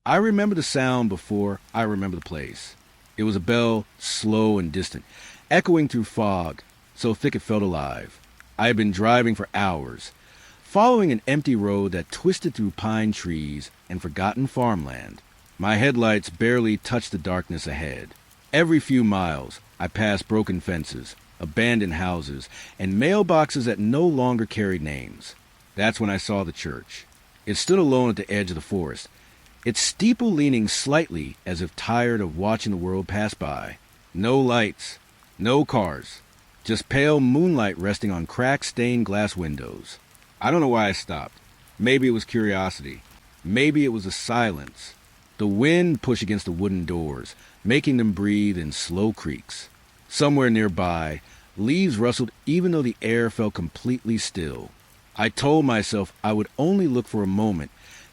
I remember the sound before I remember the place. It was a bell, slow and distant, echoing through fog, so thick it felt alive. I had been driving for hours, following an empty road that twisted through pine trees and forgotten farmland. My headlights barely touched the darkness ahead. Every few miles, I passed broken fences, abandoned houses, and mailboxes that no longer carried names. That's when I saw the church. It stood alone at the edge of the forest, its steeple leaning slightly as if tired of watching the world pass by. No lights, no cars, just pale moonlight resting on cracked stained glass windows. I don't know why I stopped. Maybe it was curiosity. Maybe it was the silence. The wind pushed against the wooden doors, making them breathe in slow creaks. Somewhere nearby, leaves rustled even though the air felt completely still. I told myself I would only look for a moment,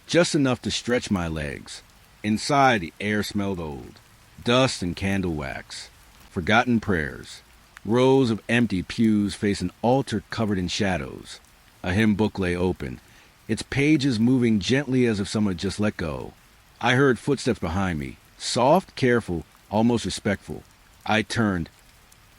just enough to stretch my legs. Inside, the air smelled old. Dust and candle wax. Forgotten prayers. Rows of empty pews face an altar covered in shadows. A hymn book lay open, its pages moving gently as if someone had just let go. I heard footsteps behind me, soft, careful, almost respectful. I turned,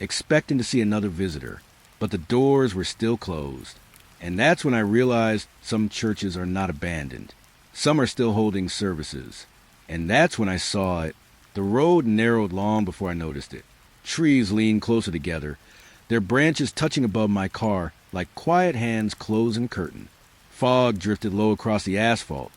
expecting to see another visitor, but the doors were still closed. And that's when I realized some churches are not abandoned. Some are still holding services. And that's when I saw it. The road narrowed long before I noticed it. Trees leaned closer together, their branches touching above my car like quiet hands closing a curtain. Fog drifted low across the asphalt,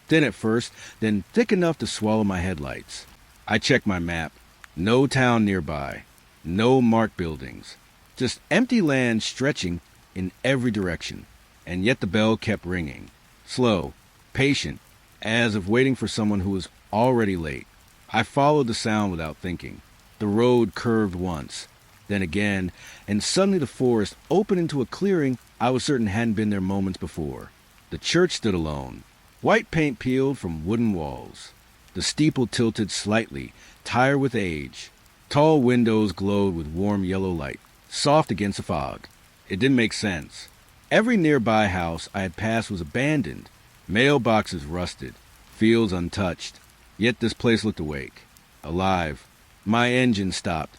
thin at first, then thick enough to swallow my headlights. I checked my map. No town nearby. No marked buildings. Just empty land stretching in every direction. And yet the bell kept ringing. Slow, patient, as if waiting for someone who was already late. I followed the sound without thinking. The road curved once, then again, and suddenly the forest opened into a clearing I was certain hadn't been there moments before. The church stood alone, white paint peeled from wooden walls. The steeple tilted slightly, tired with age. Tall windows glowed with warm yellow light, soft against the fog. It didn't make sense. Every nearby house I had passed was abandoned, mailboxes rusted, fields untouched. Yet this place looked awake, alive. My engine stopped,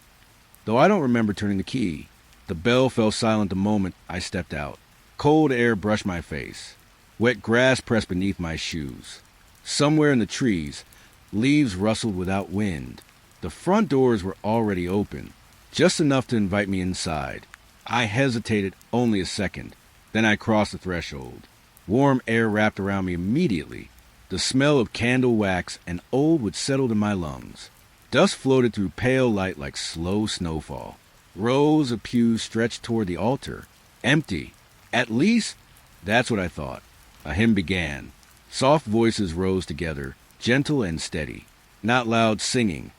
though I don't remember turning the key. The bell fell silent the moment I stepped out. Cold air brushed my face. Wet grass pressed beneath my shoes. Somewhere in the trees, leaves rustled without wind. The front doors were already open, just enough to invite me inside. I hesitated only a second. Then I crossed the threshold. Warm air wrapped around me immediately. The smell of candle wax and old wood settled in my lungs. Dust floated through pale light like slow snowfall. Rows of pews stretched toward the altar. Empty. At least, that's what I thought. A hymn began. Soft voices rose together, gentle and steady. Not loud singing,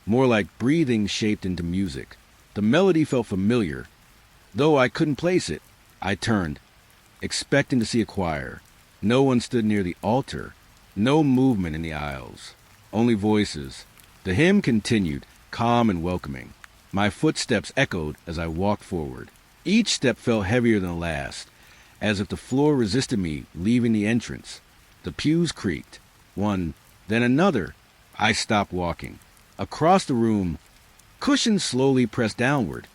more like breathing shaped into music. The melody felt familiar, though I couldn't place it. I turned, expecting to see a choir. No one stood near the altar. No movement in the aisles. Only voices. The hymn continued, calm and welcoming. My footsteps echoed as I walked forward. Each step felt heavier than the last, as if the floor resisted me leaving the entrance. The pews creaked. One, then another. I stopped walking. Across the room, cushions slowly pressed downward,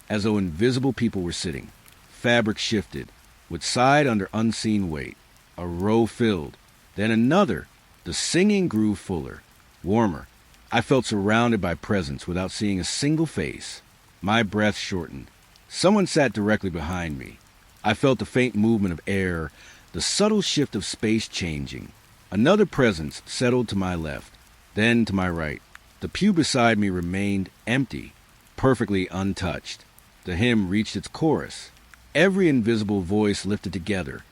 as though invisible people were sitting. Fabric shifted, would sighed under unseen weight. A row filled. Then another. The singing grew fuller, warmer. I felt surrounded by presence without seeing a single face. My breath shortened. Someone sat directly behind me. I felt the faint movement of air, the subtle shift of space changing. Another presence settled to my left, then to my right. The pew beside me remained empty, perfectly untouched. The hymn reached its chorus. Every invisible voice lifted together,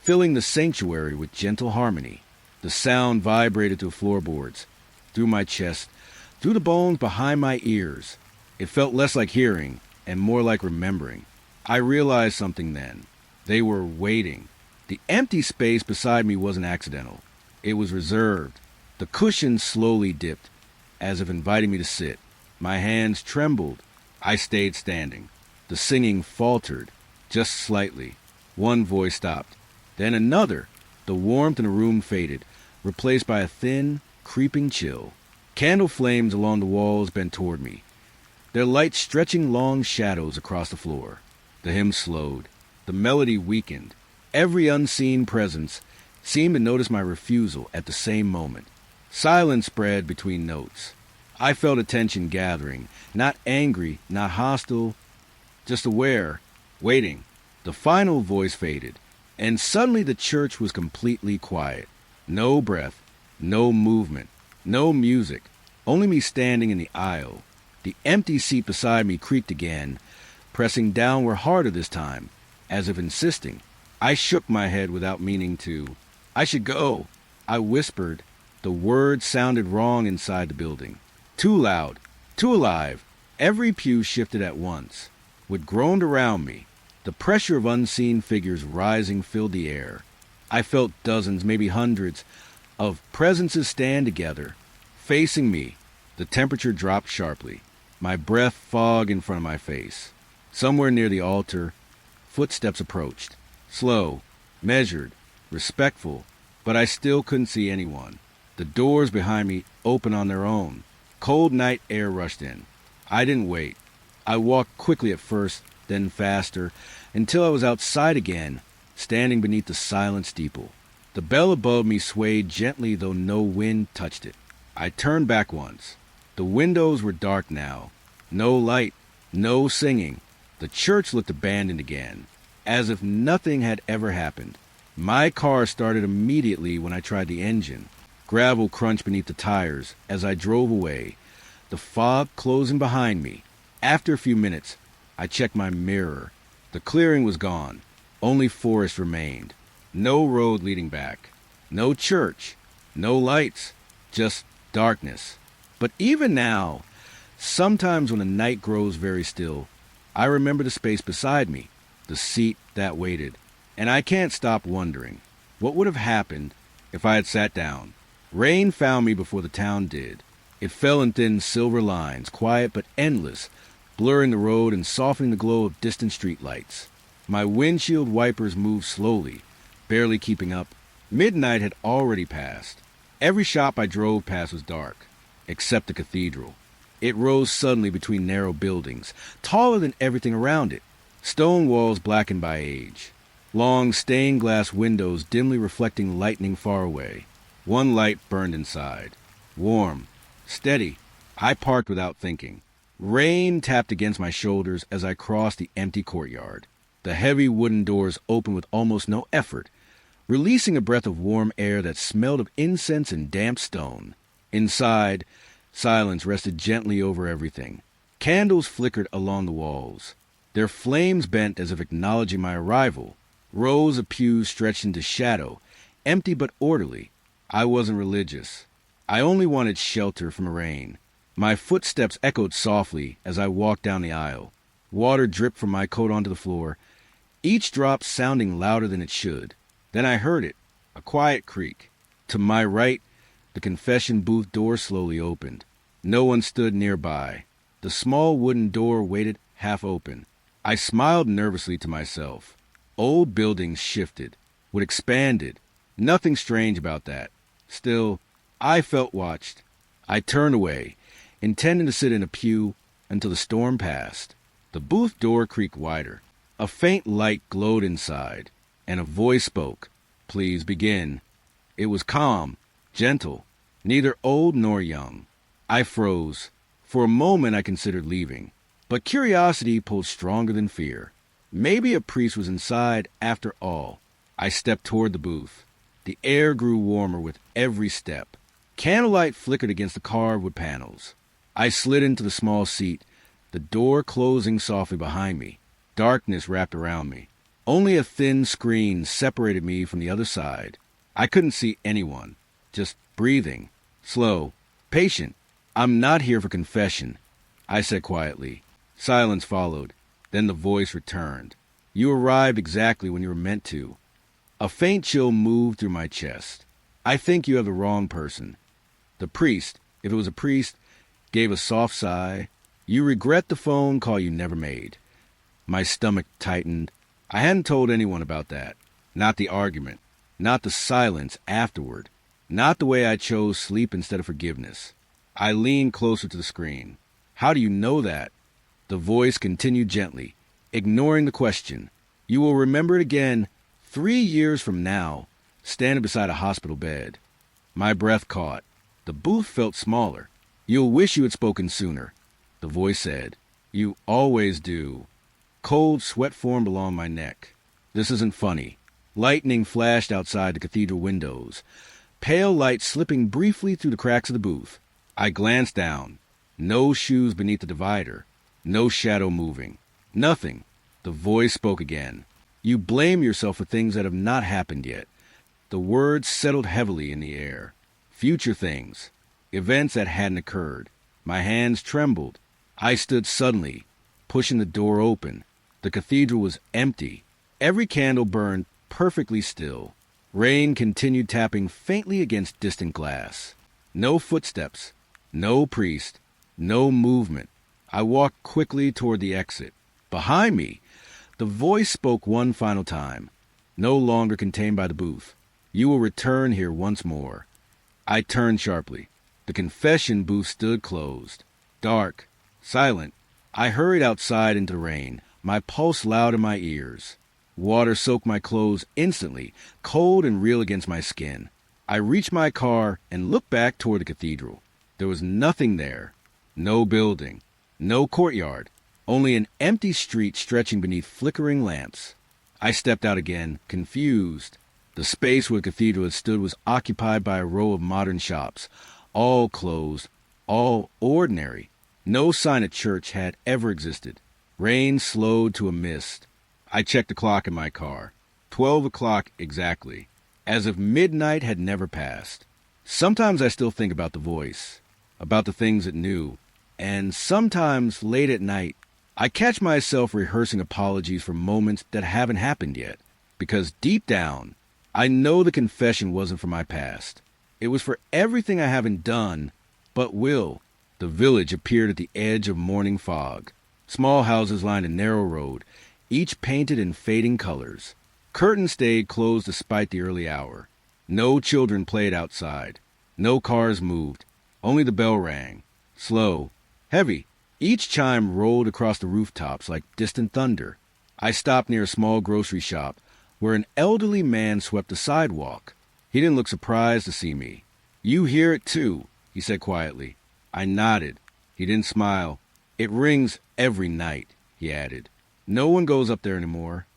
filling the sanctuary with gentle harmony. The sound vibrated through floorboards, through my chest, through the bones behind my ears. It felt less like hearing and more like remembering. I realized something then. They were waiting. The empty space beside me wasn't accidental. It was reserved. The cushion slowly dipped, as if inviting me to sit. My hands trembled. I stayed standing. The singing faltered, just slightly. One voice stopped. Then another. The warmth in the room faded. replaced by a thin, creeping chill. Candle flames along the walls bent toward me, their light stretching long shadows across the floor. The hymn slowed. The melody weakened. Every unseen presence seemed to notice my refusal at the same moment. Silence spread between notes. I felt attention gathering, not angry, not hostile, just aware, waiting. The final voice faded, and suddenly the church was completely quiet. No breath, no movement, no music, only me standing in the aisle. The empty seat beside me creaked again, pressing downward harder this time, as if insisting. I shook my head without meaning to. I should go, I whispered. The words sounded wrong inside the building. Too loud, too alive. Every pew shifted at once. What groaned around me, the pressure of unseen figures rising filled the air. I felt dozens, maybe hundreds, of presences stand together, facing me. The temperature dropped sharply. My breath fogged in front of my face. Somewhere near the altar, footsteps approached. Slow, measured, respectful, but I still couldn't see anyone. The doors behind me opened on their own. Cold night air rushed in. I didn't wait. I walked quickly at first, then faster, until I was outside again, standing beneath the silent steeple. The bell above me swayed gently, though no wind touched it. I turned back once. The windows were dark now. No light, no singing. The church looked abandoned again, as if nothing had ever happened. My car started immediately when I tried the engine. Gravel crunched beneath the tires as I drove away, the fog closing behind me. After a few minutes, I checked my mirror. The clearing was gone. Only forest remained. No road leading back. No church. No lights. Just darkness. But even now, sometimes when the night grows very still, I remember the space beside me, the seat that waited, and I can't stop wondering, what would have happened if I had sat down? Rain found me before the town did. It fell in thin silver lines, quiet but endless, blurring the road and softening the glow of distant streetlights. My windshield wipers moved slowly, barely keeping up. Midnight had already passed. Every shop I drove past was dark, except the cathedral. It rose suddenly between narrow buildings, taller than everything around it, stone walls blackened by age, long stained glass windows dimly reflecting lightning far away. One light burned inside, warm, steady. I parked without thinking. Rain tapped against my shoulders as I crossed the empty courtyard. The heavy wooden doors opened with almost no effort, releasing a breath of warm air that smelled of incense and damp stone. Inside, silence rested gently over everything. Candles flickered along the walls. Their flames bent as if acknowledging my arrival. Rows of pews stretched into shadow, empty but orderly. I wasn't religious. I only wanted shelter from the rain. My footsteps echoed softly as I walked down the aisle. Water dripped from my coat onto the floor, each drop sounding louder than it should. Then I heard it, a quiet creak. To my right, the confession booth door slowly opened. No one stood nearby. The small wooden door waited half open. I smiled nervously to myself. Old buildings shifted, would expanded. Nothing strange about that. Still, I felt watched. I turned away, intending to sit in a pew until the storm passed. The booth door creaked wider. A faint light glowed inside, and a voice spoke. "Please begin." It was calm, gentle, neither old nor young. I froze. For a moment I considered leaving, but curiosity pulled stronger than fear. Maybe a priest was inside after all. I stepped toward the booth. The air grew warmer with every step. Candlelight flickered against the carved wood panels. I slid into the small seat, the door closing softly behind me. Darkness wrapped around me. Only a thin screen separated me from the other side. I couldn't see anyone, just breathing, slow, patient. "I'm not here for confession," I said quietly. Silence followed. Then the voice returned. "You arrived exactly when you were meant to." A faint chill moved through my chest. "I think you have the wrong person." The priest, if it was a priest, gave a soft sigh. "You regret the phone call you never made." My stomach tightened. I hadn't told anyone about that. Not the argument. Not the silence afterward. Not the way I chose sleep instead of forgiveness. I leaned closer to the screen. How do you know that? The voice continued gently, ignoring the question. You will remember it again 3 years from now, standing beside a hospital bed. My breath caught. The booth felt smaller. You'll wish you had spoken sooner, the voice said. You always do. Cold sweat formed along my neck. This isn't funny. Lightning flashed outside the cathedral windows, pale light slipping briefly through the cracks of the booth. I glanced down. No shoes beneath the divider. No shadow moving. Nothing. The voice spoke again. You blame yourself for things that have not happened yet. The words settled heavily in the air. Future things. Events that hadn't occurred. My hands trembled. I stood suddenly, pushing the door open. The cathedral was empty. Every candle burned perfectly still. Rain continued tapping faintly against distant glass. No footsteps. No priest. No movement. I walked quickly toward the exit. Behind me, the voice spoke one final time, no longer contained by the booth. You will return here once more. I turned sharply. The confession booth stood closed. Dark. Silent. I hurried outside into the rain, my pulse loud in my ears. Water soaked my clothes instantly, cold and real against my skin. I reached my car and looked back toward the cathedral. There was nothing there. No building. No courtyard. Only an empty street stretching beneath flickering lamps. I stepped out again, confused. The space where the cathedral had stood was occupied by a row of modern shops, all closed, all ordinary. No sign of church had ever existed. Rain slowed to a mist. I checked the clock in my car. 12 o'clock exactly, as if midnight had never passed. Sometimes I still think about the voice, about the things it knew, and sometimes late at night, I catch myself rehearsing apologies for moments that haven't happened yet, because deep down, I know the confession wasn't for my past. It was for everything I haven't done, but will. The village appeared at the edge of morning fog. Small houses lined a narrow road, each painted in fading colors. Curtains stayed closed despite the early hour. No children played outside. No cars moved. Only the bell rang. Slow. Heavy. Each chime rolled across the rooftops like distant thunder. I stopped near a small grocery shop where an elderly man swept the sidewalk. He didn't look surprised to see me. You hear it too, he said quietly. I nodded. He didn't smile. It rings every night, he added. No one goes up there anymore.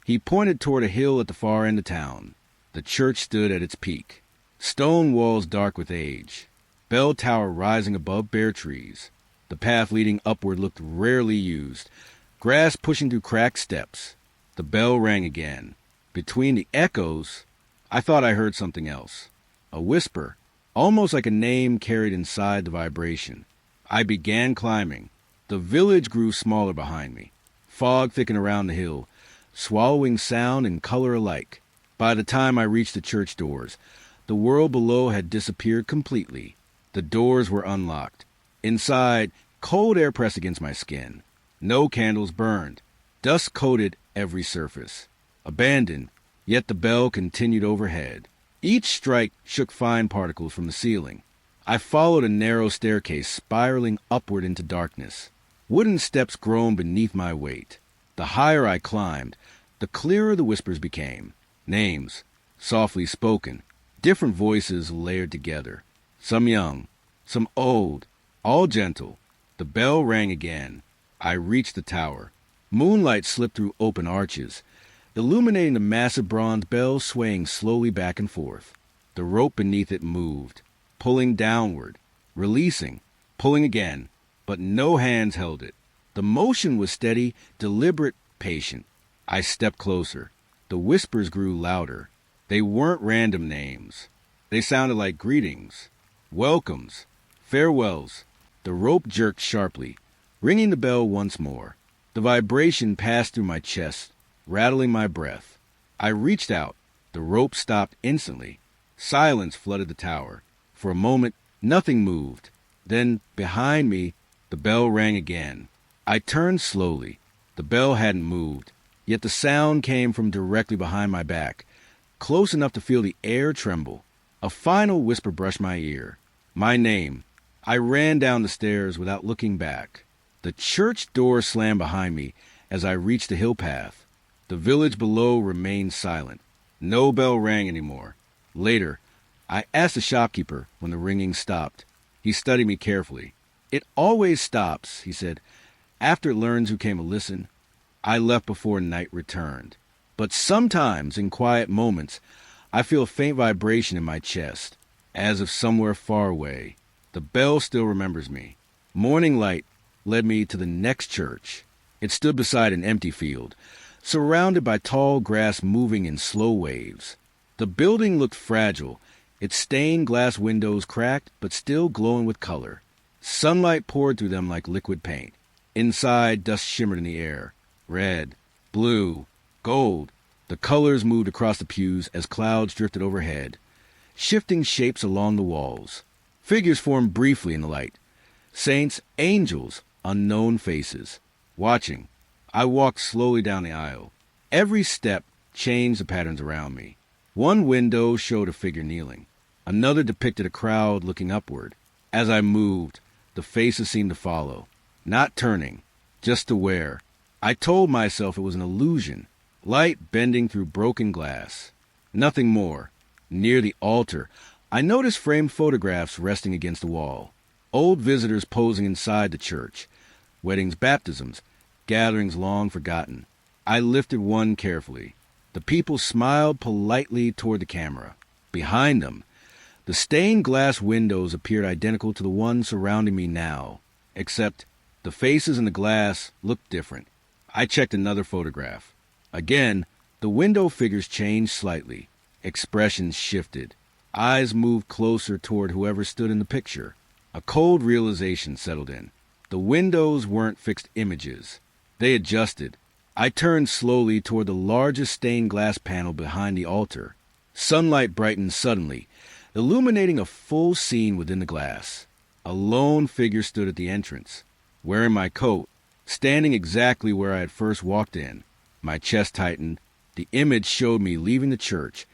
He pointed toward a hill at the far end of town. The church stood at its peak. Stone walls dark with age. Bell tower rising above bare trees. The path leading upward looked rarely used. Grass pushing through cracked steps. The bell rang again. Between the echoes, I thought I heard something else. A whisper, almost like a name carried inside the vibration. I began climbing. The village grew smaller behind me. Fog thickened around the hill, swallowing sound and color alike. By the time I reached the church doors, the world below had disappeared completely. The doors were unlocked. Inside, cold air pressed against my skin. No candles burned. Dust coated every surface. Abandoned, yet the bell continued overhead. Each strike shook fine particles from the ceiling. I followed a narrow staircase spiraling upward into darkness. Wooden steps groaned beneath my weight. The higher I climbed, the clearer the whispers became. Names, softly spoken, different voices layered together. Some young, some old, all gentle. The bell rang again. I reached the tower. Moonlight slipped through open arches, illuminating the massive bronze bell swaying slowly back and forth. The rope beneath it moved, pulling downward, releasing, pulling again, but no hands held it. The motion was steady, deliberate, patient. I stepped closer. The whispers grew louder. They weren't random names. They sounded like greetings, welcomes, farewells. The rope jerked sharply, ringing the bell once more. The vibration passed through my chest, rattling my breath. I reached out. The rope stopped instantly. Silence flooded the tower. For a moment, nothing moved. Then, behind me, the bell rang again. I turned slowly. The bell hadn't moved, yet the sound came from directly behind my back, close enough to feel the air tremble. A final whisper brushed my ear. My name. I ran down the stairs without looking back. The church door slammed behind me as I reached the hill path. The village below remained silent. No bell rang anymore. Later, I asked the shopkeeper when the ringing stopped. He studied me carefully. "It always stops," he said, "after it learns who came to listen." I left before night returned. But sometimes, in quiet moments, I feel a faint vibration in my chest, as if somewhere far away. The bell still remembers me. Morning light led me to the next church. It stood beside an empty field, surrounded by tall grass moving in slow waves. The building looked fragile, its stained glass windows cracked but still glowing with color. Sunlight poured through them like liquid paint. Inside, dust shimmered in the air. Red, blue, gold. The colors moved across the pews as clouds drifted overhead, shifting shapes along the walls. Figures formed briefly in the light. Saints, angels, unknown faces. Watching, I walked slowly down the aisle. Every step changed the patterns around me. One window showed a figure kneeling. Another depicted a crowd looking upward. As I moved, the faces seemed to follow, not turning, just aware. I told myself it was an illusion, light bending through broken glass. Nothing more. Near the altar, I noticed framed photographs resting against the wall. Old visitors posing inside the church. Weddings, baptisms, gatherings long forgotten. I lifted one carefully. The people smiled politely toward the camera. Behind them, the stained glass windows appeared identical to the ones surrounding me now, except the faces in the glass looked different. I checked another photograph. Again, the window figures changed slightly. Expressions shifted. Eyes moved closer toward whoever stood in the picture. A cold realization settled in. The windows weren't fixed images. They adjusted. I turned slowly toward the largest stained glass panel behind the altar. Sunlight brightened suddenly, illuminating a full scene within the glass. A lone figure stood at the entrance, wearing my coat, standing exactly where I had first walked in. My chest tightened. The image showed me leaving the church,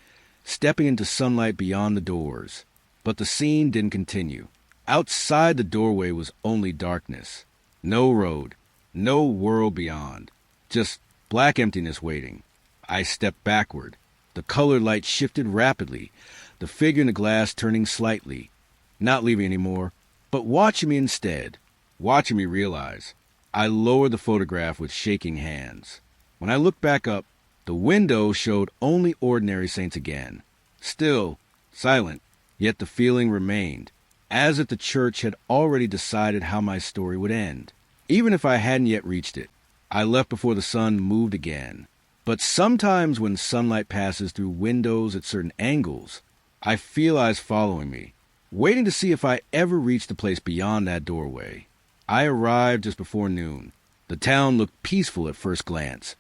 stepping into sunlight beyond the doors. But the scene didn't continue. Outside the doorway was only darkness. No road, no world beyond. Just black emptiness waiting. I stepped backward. The colored light shifted rapidly, the figure in the glass turning slightly, not leaving anymore, but watching me instead, watching me realize. I lowered the photograph with shaking hands. When I looked back up, the window showed only ordinary saints again. Still, silent, yet the feeling remained, as if the church had already decided how my story would end, even if I hadn't yet reached it. I left before the sun moved again. But sometimes when sunlight passes through windows at certain angles, I feel eyes following me, waiting to see if I ever reach the place beyond that doorway. I arrived just before noon. The town looked peaceful at first glance.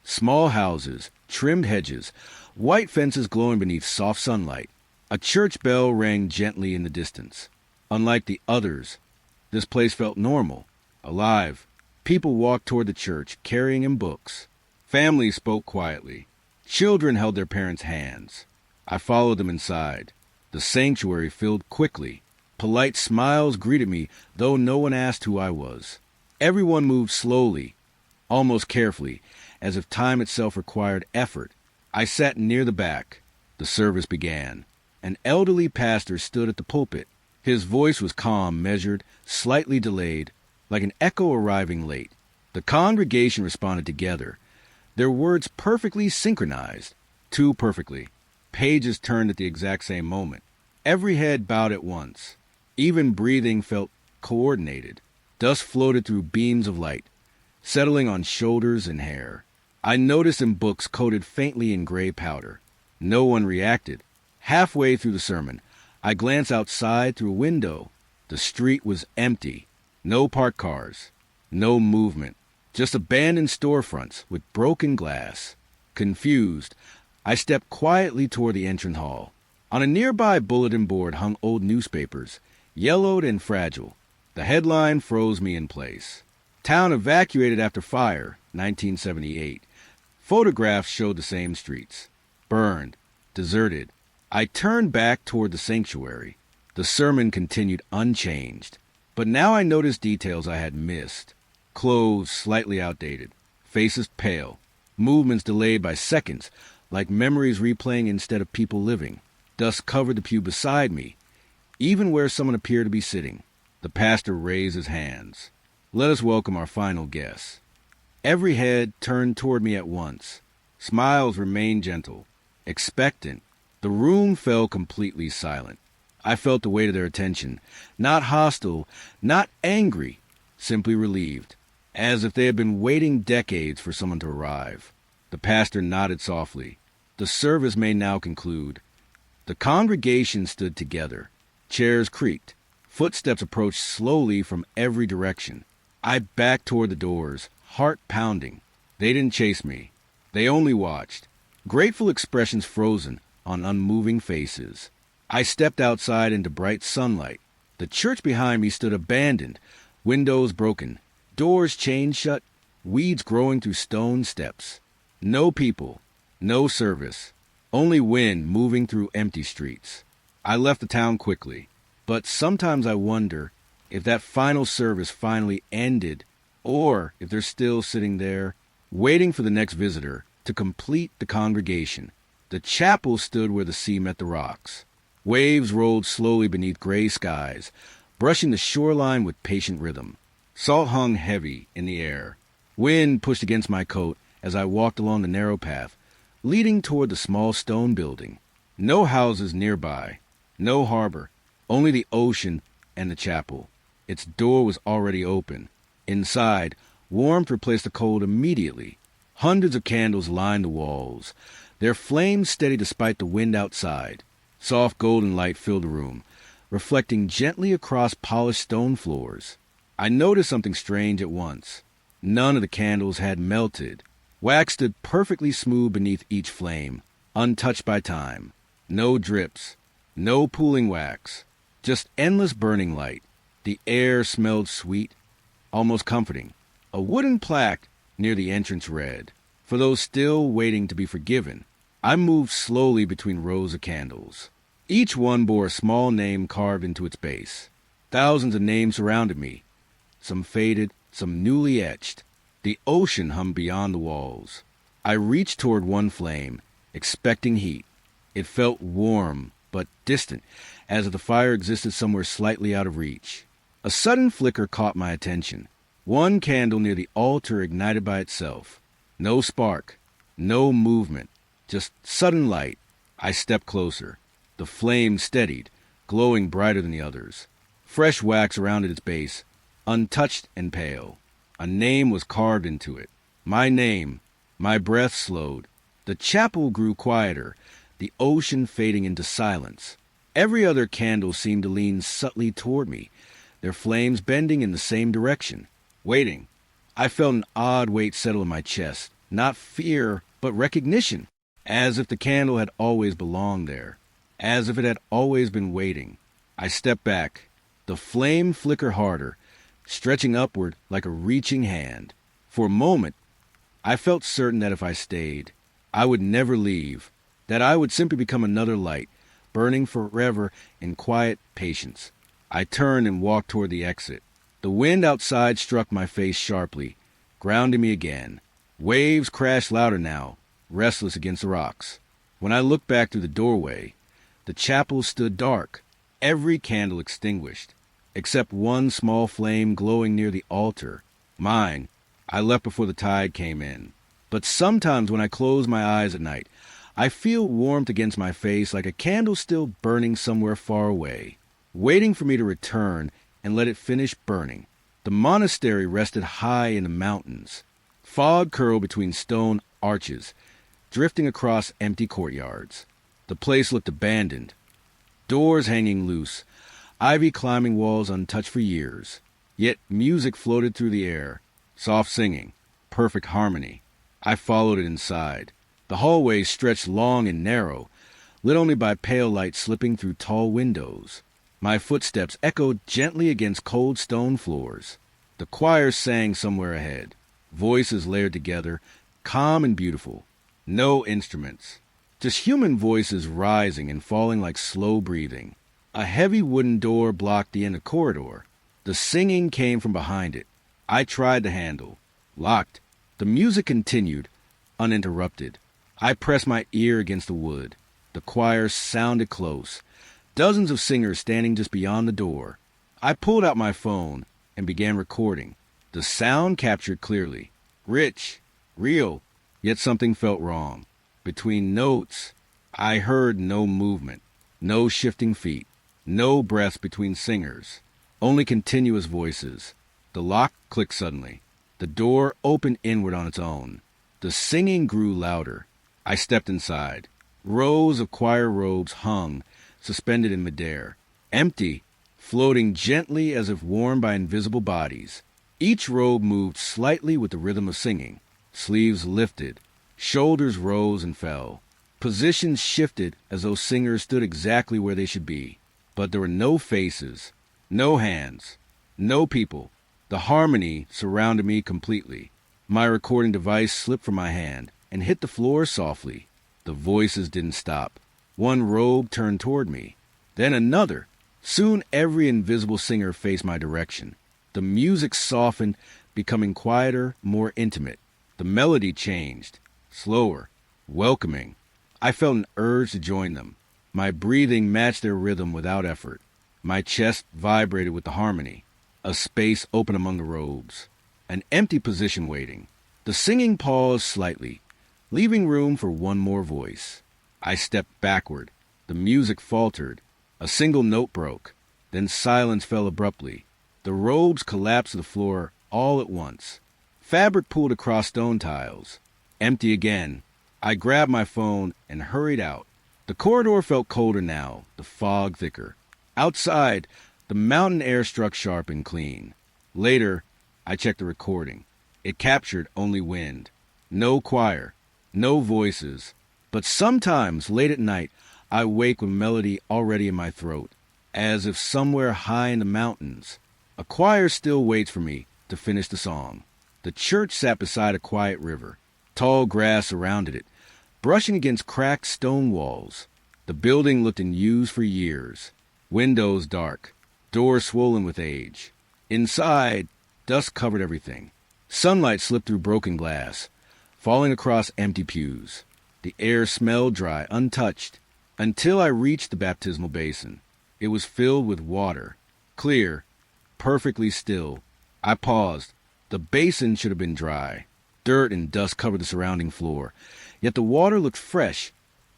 Small houses, trimmed hedges, white fences glowing beneath soft sunlight. A church bell rang gently in the distance. Unlike the others, this place felt normal, alive. People walked toward the church, carrying in books. Families spoke quietly. Children held their parents' hands. I followed them inside. The sanctuary filled quickly. Polite smiles greeted me, though no one asked who I was. Everyone moved slowly, almost carefully, as if time itself required effort. I sat near the back. The service began. An elderly pastor stood at the pulpit. His voice was calm, measured, slightly delayed, like an echo arriving late. The congregation responded together, their words perfectly synchronized, too perfectly. Pages turned at the exact same moment. Every head bowed at once. Even breathing felt coordinated. Dust floated through beams of light, settling on shoulders and hair. I noticed in books coated faintly in gray powder. No one reacted. Halfway through the sermon, I glanced outside through a window. The street was empty. No parked cars. No movement. Just abandoned storefronts with broken glass. Confused, I stepped quietly toward the entrance hall. On a nearby bulletin board hung old newspapers, yellowed and fragile. The headline froze me in place. Town evacuated after fire, 1978. Photographs showed the same streets. Burned, deserted, I turned back toward the sanctuary. The sermon continued unchanged, but now I noticed details I had missed. Clothes slightly outdated, faces pale, movements delayed by seconds, like memories replaying instead of people living. Dust covered the pew beside me, even where someone appeared to be sitting. The pastor raised his hands. Let us welcome our final guest. Every head turned toward me at once. Smiles remained gentle, expectant. The room fell completely silent. I felt the weight of their attention, not hostile, not angry, simply relieved, as if they had been waiting decades for someone to arrive. The pastor nodded softly. The service may now conclude. The congregation stood together. Chairs creaked. Footsteps approached slowly from every direction. I backed toward the doors, heart pounding. They didn't chase me. They only watched, grateful expressions frozen on unmoving faces. I stepped outside into bright sunlight. The church behind me stood abandoned, windows broken, doors chained shut, weeds growing through stone steps. No people, no service, only wind moving through empty streets. I left the town quickly, but sometimes I wonder if that final service finally ended, or if they're still sitting there, waiting for the next visitor to complete the congregation. The chapel stood where the sea met the rocks. Waves rolled slowly beneath gray skies, brushing the shoreline with patient rhythm. Salt hung heavy in the air. Wind pushed against my coat as I walked along the narrow path, leading toward the small stone building. No houses nearby, no harbor, only the ocean and the chapel. Its door was already open. Inside, warmth replaced the cold immediately. Hundreds of candles lined the walls, their flames steady despite the wind outside. Soft golden light filled the room, reflecting gently across polished stone floors. I noticed something strange at once. None of the candles had melted. Wax stood perfectly smooth beneath each flame, untouched by time. No drips, no pooling wax, just endless burning light. The air smelled sweet, almost comforting. A wooden plaque near the entrance read, "For those still waiting to be forgiven." I moved slowly between rows of candles. Each one bore a small name carved into its base. Thousands of names surrounded me, some faded, some newly etched. The ocean hummed beyond the walls. I reached toward one flame, expecting heat. It felt warm, but distant, as if the fire existed somewhere slightly out of reach. A sudden flicker caught my attention. One candle near the altar ignited by itself. No spark, no movement, just sudden light. I stepped closer. The flame steadied, glowing brighter than the others. Fresh wax surrounded its base, untouched and pale. A name was carved into it. My name. My breath slowed. The chapel grew quieter, the ocean fading into silence. Every other candle seemed to lean subtly toward me, their flames bending in the same direction. Waiting. I felt an odd weight settle in my chest. Not fear, but recognition. As if the candle had always belonged there. As if it had always been waiting. I stepped back. The flame flickered harder, stretching upward like a reaching hand. For a moment, I felt certain that if I stayed, I would never leave, that I would simply become another light, burning forever in quiet patience. I turned and walked toward the exit. The wind outside struck my face sharply, grounding me again. Waves crashed louder now, restless against the rocks. When I looked back through the doorway, the chapel stood dark, every candle extinguished, except one small flame glowing near the altar. Mine. I left before the tide came in. But sometimes when I close my eyes at night, I feel warmth against my face like a candle still burning somewhere far away, waiting for me to return and let it finish burning. The monastery rested high in the mountains. Fog curled between stone arches, drifting across empty courtyards. The place looked abandoned. Doors hanging loose, ivy climbing walls untouched for years. Yet music floated through the air, soft singing, perfect harmony. I followed it inside. The hallway stretched long and narrow, lit only by pale light slipping through tall windows. My footsteps echoed gently against cold stone floors. The choir sang somewhere ahead, voices layered together, calm and beautiful. No instruments, Just human voices rising and falling like slow breathing. A heavy wooden door blocked the end of the corridor. The singing came from behind it. I tried the handle. Locked. The music continued, uninterrupted. I pressed my ear against the wood. The choir sounded close. Dozens of singers standing just beyond the door. I pulled out my phone and began recording. The sound captured clearly. Rich. Real. Yet something felt wrong. Between notes, I heard no movement, no shifting feet, no breaths between singers, only continuous voices. The lock clicked suddenly. The door opened inward on its own. The singing grew louder. I stepped inside. Rows of choir robes hung, suspended in midair, empty, floating gently as if worn by invisible bodies. Each robe moved slightly with the rhythm of singing. Sleeves lifted. Shoulders rose and fell. Positions shifted as though singers stood exactly where they should be. But there were no faces, no hands, no people. The harmony surrounded me completely. My recording device slipped from my hand and hit the floor softly. The voices didn't stop. One robe turned toward me, then another. Soon every invisible singer faced my direction. The music softened, becoming quieter, more intimate. The melody changed. Slower, welcoming. I felt an urge to join them. My breathing matched their rhythm without effort. My chest vibrated with the harmony. A space opened among the robes. An empty position waiting. The singing paused slightly, leaving room for one more voice. I stepped backward. The music faltered. A single note broke. Then silence fell abruptly. The robes collapsed to the floor all at once. Fabric pulled across stone tiles. Empty again. I grabbed my phone and hurried out. The corridor felt colder now, the fog thicker. Outside, the mountain air struck sharp and clean. Later, I checked the recording. It captured only wind. No choir, no voices. But sometimes, late at night, I wake with melody already in my throat, as if somewhere high in the mountains, a choir still waits for me to finish the song. The church sat beside a quiet river. Tall grass surrounded it, brushing against cracked stone walls. The building looked in use for years. Windows dark, doors swollen with age. Inside, dust covered everything. Sunlight slipped through broken glass, falling across empty pews. The air smelled dry, untouched, until I reached the baptismal basin. It was filled with water, clear, perfectly still. I paused. The basin should have been dry. Dirt and dust covered the surrounding floor, yet the water looked fresh,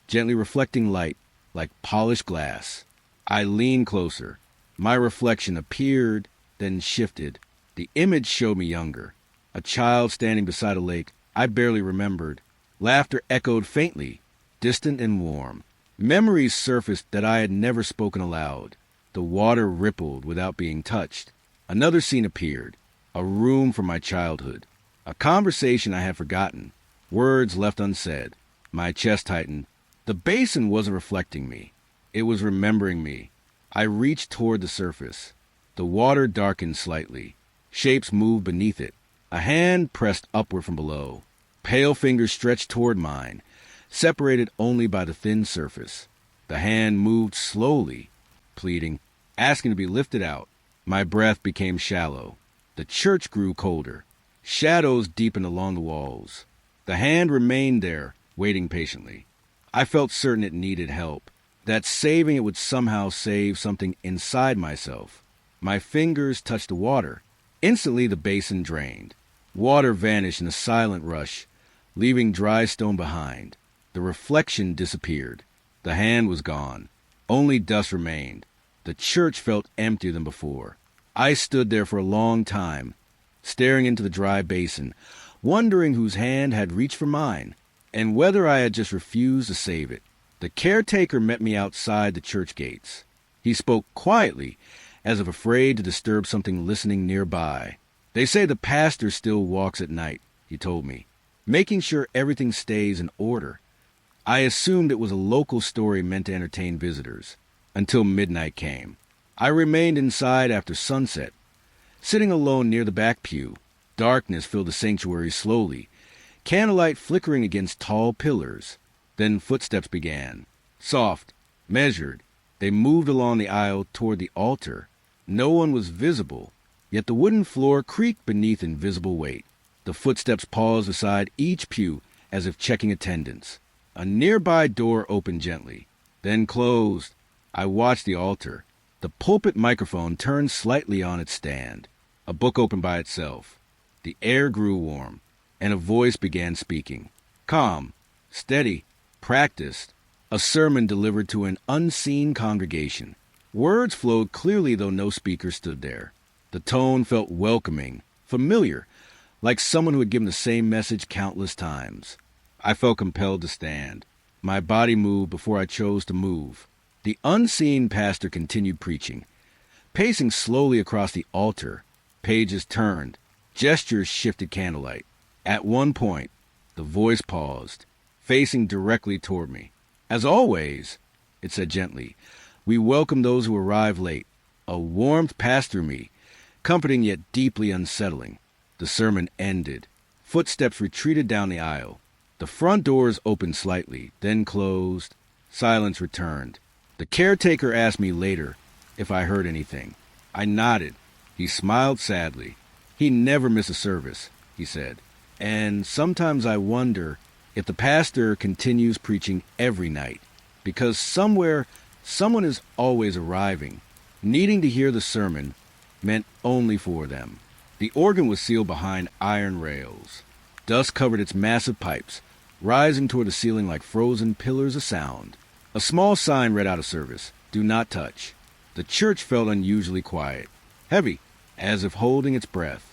gently reflecting light like polished glass. I leaned closer. My reflection appeared, then shifted. The image showed me younger, a child standing beside a lake I barely remembered. Laughter echoed faintly, distant and warm. Memories surfaced that I had never spoken aloud. The water rippled without being touched. Another scene appeared, a room from my childhood. A conversation I had forgotten, words left unsaid. My chest tightened. The basin wasn't reflecting me. It was remembering me. I reached toward the surface. The water darkened slightly. Shapes moved beneath it. A hand pressed upward from below. Pale fingers stretched toward mine, separated only by the thin surface. The hand moved slowly, pleading, asking to be lifted out. My breath became shallow. The church grew colder. Shadows deepened along the walls. The hand remained there, waiting patiently. I felt certain it needed help, that saving it would somehow save something inside myself. My fingers touched the water. Instantly the basin drained. Water vanished in a silent rush, leaving dry stone behind. The reflection disappeared. The hand was gone. Only dust remained. The church felt emptier than before. I stood there for a long time, staring into the dry basin, wondering whose hand had reached for mine, and whether I had just refused to save it. The caretaker met me outside the church gates. He spoke quietly, as if afraid to disturb something listening nearby. They say the pastor still walks at night, he told me, making sure everything stays in order. I assumed it was a local story meant to entertain visitors, until midnight came. I remained inside after sunset, sitting alone near the back pew. Darkness filled the sanctuary slowly, candlelight flickering against tall pillars. Then footsteps began. Soft, measured. They moved along the aisle toward the altar. No one was visible, yet the wooden floor creaked beneath invisible weight. The footsteps paused beside each pew as if checking attendance. A nearby door opened gently, then closed. I watched the altar. The pulpit microphone turned slightly on its stand. A book opened by itself. The air grew warm, and a voice began speaking. Calm, steady, practiced. A sermon delivered to an unseen congregation. Words flowed clearly, though no speaker stood there. The tone felt welcoming, familiar, like someone who had given the same message countless times. I felt compelled to stand. My body moved before I chose to move. The unseen pastor continued preaching. Pacing slowly across the altar, pages turned, gestures shifted candlelight. At one point, the voice paused, facing directly toward me. As always, it said gently, we welcome those who arrive late. A warmth passed through me, comforting yet deeply unsettling. The sermon ended. Footsteps retreated down the aisle. The front doors opened slightly, then closed. Silence returned. The caretaker asked me later if I heard anything. I nodded. He smiled sadly. He never missed a service, he said. And sometimes I wonder if the pastor continues preaching every night, because somewhere someone is always arriving, needing to hear the sermon meant only for them. The organ was sealed behind iron rails. Dust covered its massive pipes, rising toward the ceiling like frozen pillars of sound. A small sign read out of service, "Do not touch." The church felt unusually quiet, heavy, as if holding its breath.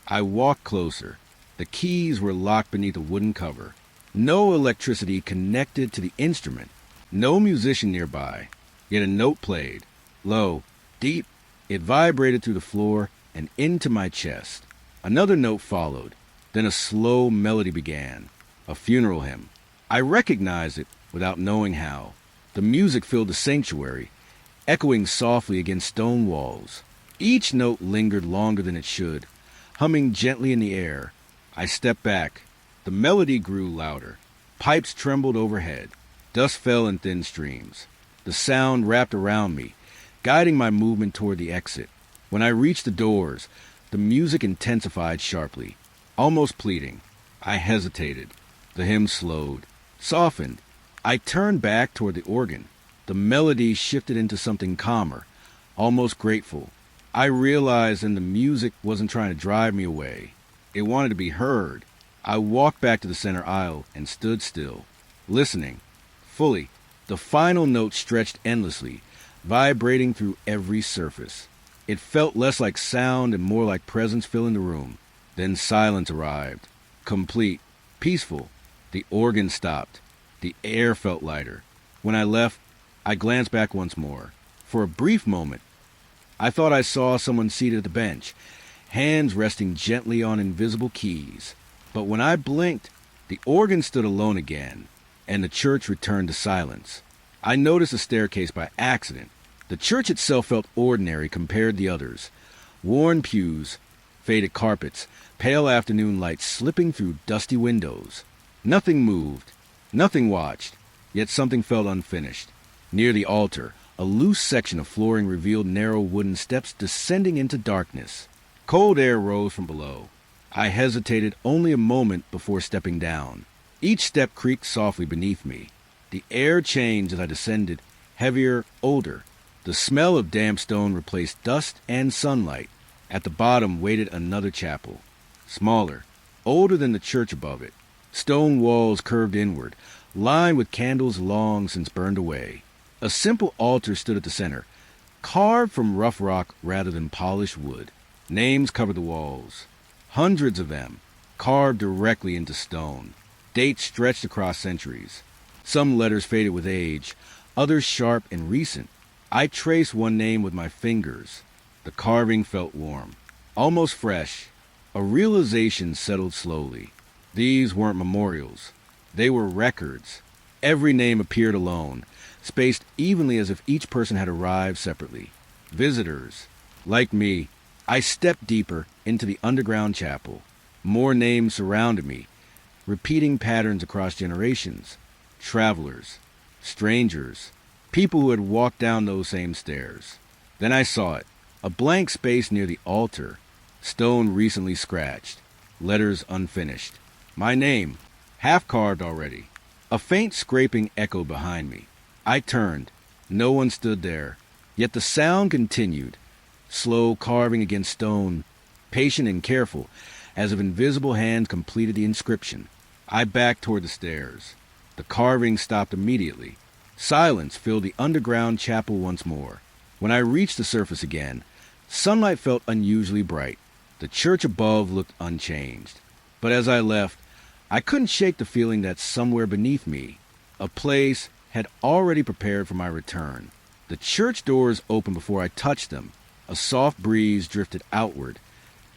I walked closer. The keys were locked beneath a wooden cover. No electricity connected to the instrument. No musician nearby. Yet a note played. Low, deep, it vibrated through the floor and into my chest. Another note followed. Then a slow melody began. A funeral hymn. I recognized it without knowing how. The music filled the sanctuary, echoing softly against stone walls. Each note lingered longer than it should, humming gently in the air. I stepped back. The melody grew louder. Pipes trembled overhead. Dust fell in thin streams. The sound wrapped around me, guiding my movement toward the exit. When I reached the doors, the music intensified sharply, almost pleading. I hesitated. The hymn slowed, softened. I turned back toward the organ. The melody shifted into something calmer, almost grateful. I realized then the music wasn't trying to drive me away. It wanted to be heard. I walked back to the center aisle and stood still, listening, fully. The final note stretched endlessly, vibrating through every surface. It felt less like sound and more like presence filling the room. Then silence arrived, complete, peaceful. The organ stopped. The air felt lighter. When I left, I glanced back once more. For a brief moment, I thought I saw someone seated at the bench, hands resting gently on invisible keys. But when I blinked, the organ stood alone again, and the church returned to silence. I noticed a staircase by accident. The church itself felt ordinary compared to the others. Worn pews, faded carpets, pale afternoon light slipping through dusty windows. Nothing moved, nothing watched, yet something felt unfinished. Near the altar, a loose section of flooring revealed narrow wooden steps descending into darkness. Cold air rose from below. I hesitated only a moment before stepping down. Each step creaked softly beneath me. The air changed as I descended, heavier, older. The smell of damp stone replaced dust and sunlight. At the bottom waited another chapel, smaller, older than the church above it. Stone walls curved inward, lined with candles long since burned away. A simple altar stood at the center, carved from rough rock rather than polished wood. Names covered the walls. Hundreds of them, carved directly into stone. Dates stretched across centuries. Some letters faded with age, others sharp and recent. I traced one name with my fingers. The carving felt warm, almost fresh. A realization settled slowly. These weren't memorials. They were records. Every name appeared alone, spaced evenly as if each person had arrived separately. Visitors. Like me, I stepped deeper into the underground chapel. More names surrounded me, repeating patterns across generations. travelers, strangers, people who had walked down those same stairs. Then I saw it, a blank space near the altar, stone recently scratched, letters unfinished. My name, half carved already. A faint scraping echoed behind me. I turned. No one stood there, yet the sound continued, slow carving against stone, patient and careful, as if invisible hands completed the inscription. I backed toward the stairs. The carving stopped immediately. Silence filled the underground chapel once more. When I reached the surface again, sunlight felt unusually bright. The church above looked unchanged. But as I left, I couldn't shake the feeling that somewhere beneath me, a place had already prepared for my return. The church doors opened before I touched them. A soft breeze drifted outward,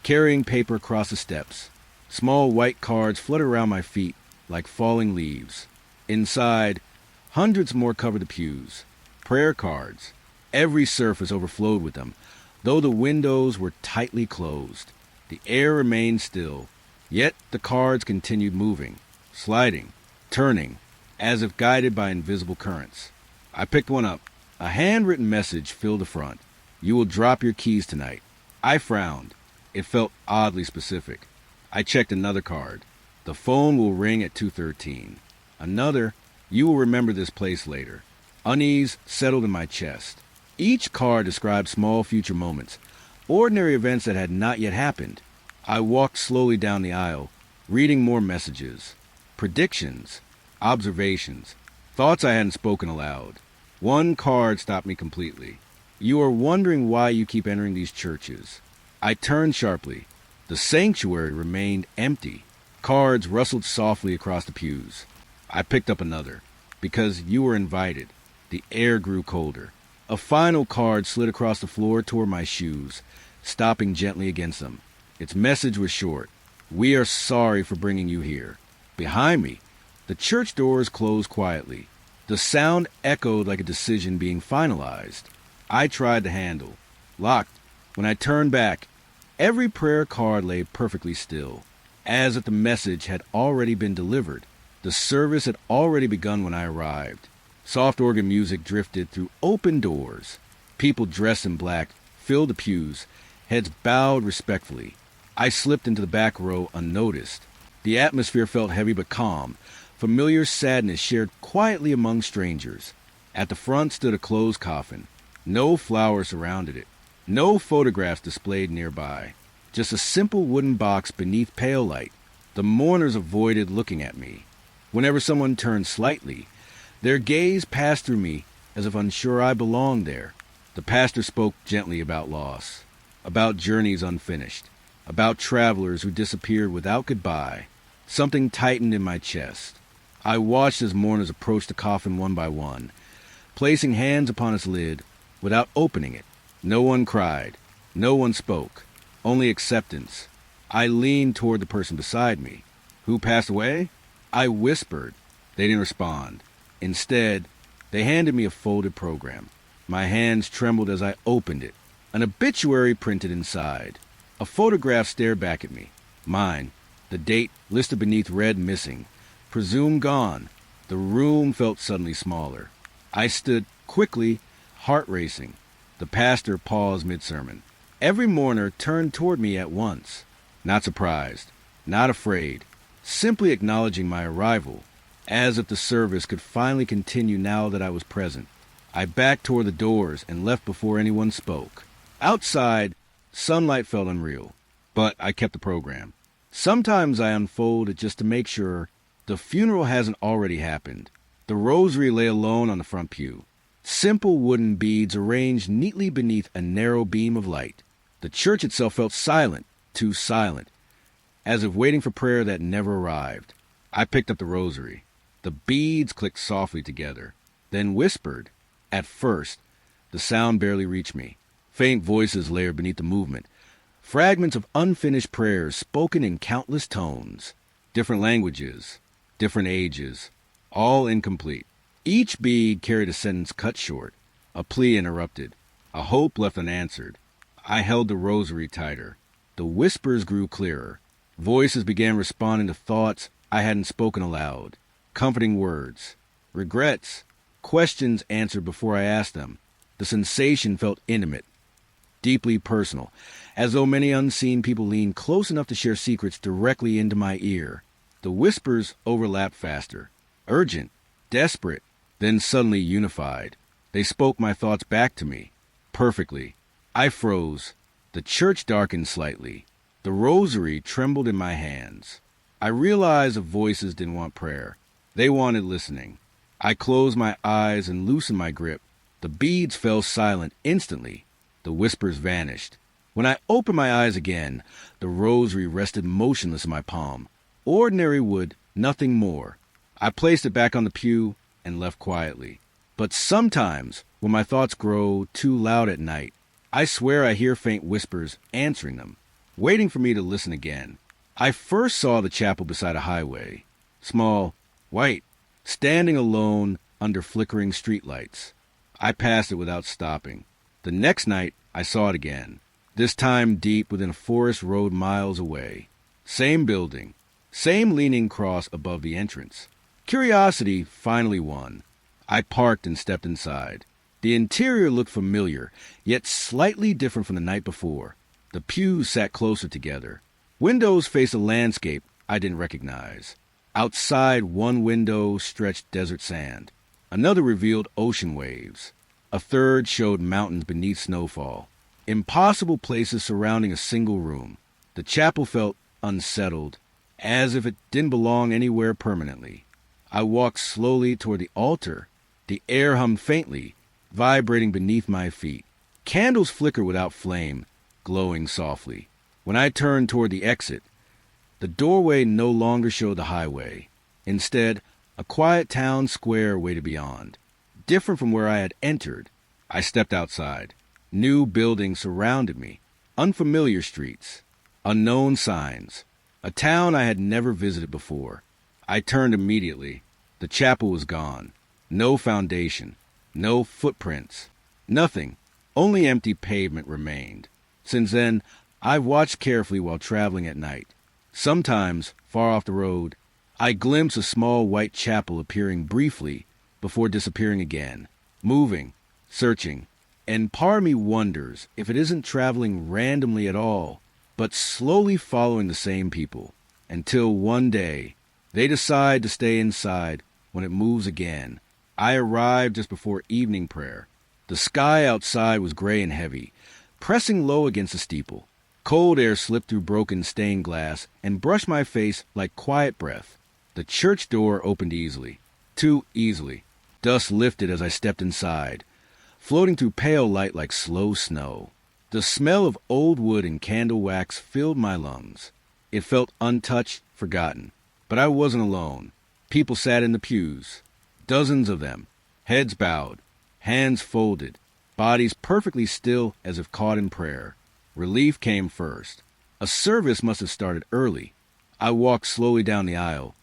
carrying paper across the steps. Small white cards fluttered around my feet like falling leaves. Inside, hundreds more covered the pews. Prayer cards. Every surface overflowed with them, though the windows were tightly closed. The air remained still, yet the cards continued moving, sliding, turning, as if guided by invisible currents. I picked one up. A handwritten message filled the front. You will drop your keys tonight. I frowned. It felt oddly specific. I checked another card. The phone will ring at 2:13. Another, you will remember this place later. Unease settled in my chest. Each card described small future moments, ordinary events that had not yet happened. I walked slowly down the aisle, reading more messages, predictions, observations, thoughts I hadn't spoken aloud. One card stopped me completely. You are wondering why you keep entering these churches. I turned sharply. The sanctuary remained empty. Cards rustled softly across the pews. I picked up another. Because you were invited. The air grew colder. A final card slid across the floor toward my shoes, stopping gently against them. Its message was short. We are sorry for bringing you here. Behind me, the church doors closed quietly. The sound echoed like a decision being finalized. I tried the handle. Locked. When I turned back, every prayer card lay perfectly still, as if the message had already been delivered. The service had already begun when I arrived. Soft organ music drifted through open doors. People dressed in black filled the pews, heads bowed respectfully. I slipped into the back row unnoticed. The atmosphere felt heavy but calm, familiar sadness shared quietly among strangers. At the front stood a closed coffin. No flowers surrounded it. No photographs displayed nearby. Just a simple wooden box beneath pale light. The mourners avoided looking at me. Whenever someone turned slightly, their gaze passed through me as if unsure I belonged there. The pastor spoke gently about loss, about journeys unfinished, about travelers who disappeared without goodbye. Something tightened in my chest. I watched as mourners approached the coffin one by one, placing hands upon its lid without opening it. No one cried. No one spoke. Only acceptance. I leaned toward the person beside me. Who passed away? I whispered. They didn't respond. Instead, they handed me a folded program. My hands trembled as I opened it. An obituary printed inside. A photograph stared back at me. Mine. The date listed beneath read missing. Presumed gone. The room felt suddenly smaller. I stood quickly, heart racing. The pastor paused mid-sermon. Every mourner turned toward me at once. Not surprised. Not afraid. Simply acknowledging my arrival, as if the service could finally continue now that I was present. I backed toward the doors and left before anyone spoke. Outside, sunlight felt unreal, but I kept the program. Sometimes I unfold it just to make sure the funeral hasn't already happened. The rosary lay alone on the front pew. Simple wooden beads arranged neatly beneath a narrow beam of light. The church itself felt silent, too silent, as if waiting for prayer that never arrived. I picked up the rosary. The beads clicked softly together, then whispered. At first, the sound barely reached me. Faint voices layered beneath the movement. Fragments of unfinished prayers spoken in countless tones. Different languages, different ages, all incomplete. Each bead carried a sentence cut short, a plea interrupted, a hope left unanswered. I held the rosary tighter. The whispers grew clearer. Voices began responding to thoughts I hadn't spoken aloud. Comforting words, regrets, questions answered before I asked them. The sensation felt intimate, deeply personal, as though many unseen people leaned close enough to share secrets directly into my ear. The whispers overlapped faster, urgent, desperate, then suddenly unified. They spoke my thoughts back to me, perfectly. I froze. The church darkened slightly. The rosary trembled in my hands. I realized the voices didn't want prayer. They wanted listening. I closed my eyes and loosened my grip. The beads fell silent instantly. The whispers vanished. When I opened my eyes again, the rosary rested motionless in my palm. Ordinary wood, nothing more. I placed it back on the pew and left quietly. But sometimes, when my thoughts grow too loud at night, I swear I hear faint whispers answering them, waiting for me to listen again. I first saw the chapel beside a highway. Small, white, standing alone under flickering streetlights. I passed it without stopping. The next night, I saw it again, this time deep within a forest road miles away. Same building, same leaning cross above the entrance. Curiosity finally won. I parked and stepped inside. The interior looked familiar, yet slightly different from the night before. The pews sat closer together. Windows faced a landscape I didn't recognize. Outside one window stretched desert sand. Another revealed ocean waves. A third showed mountains beneath snowfall. Impossible places surrounding a single room. The chapel felt unsettled, as if it didn't belong anywhere permanently. I walked slowly toward the altar. The air hummed faintly, vibrating beneath my feet. Candles flickered without flame, glowing softly. When I turned toward the exit, the doorway no longer showed the highway. Instead, a quiet town square waited beyond. Different from where I had entered, I stepped outside. New buildings surrounded me, unfamiliar streets, unknown signs, a town I had never visited before. I turned immediately. The chapel was gone. No foundation, no footprints, nothing. Only empty pavement remained. Since then, I've watched carefully while traveling at night. Sometimes, far off the road, I glimpse a small white chapel appearing briefly before disappearing again, moving, searching, and part of me wonders if it isn't traveling randomly at all, but slowly following the same people, until one day they decide to stay inside when it moves again. I arrived just before evening prayer. The sky outside was gray and heavy, pressing low against the steeple. Cold air slipped through broken stained glass and brushed my face like quiet breath. The church door opened easily, too easily. Dust lifted as I stepped inside, floating through pale light like slow snow. The smell of old wood and candle wax filled my lungs. It felt untouched, forgotten. But I wasn't alone. People sat in the pews, dozens of them, heads bowed, hands folded, bodies perfectly still as if caught in prayer. Relief came first. A service must have started early. I walked slowly down the aisle,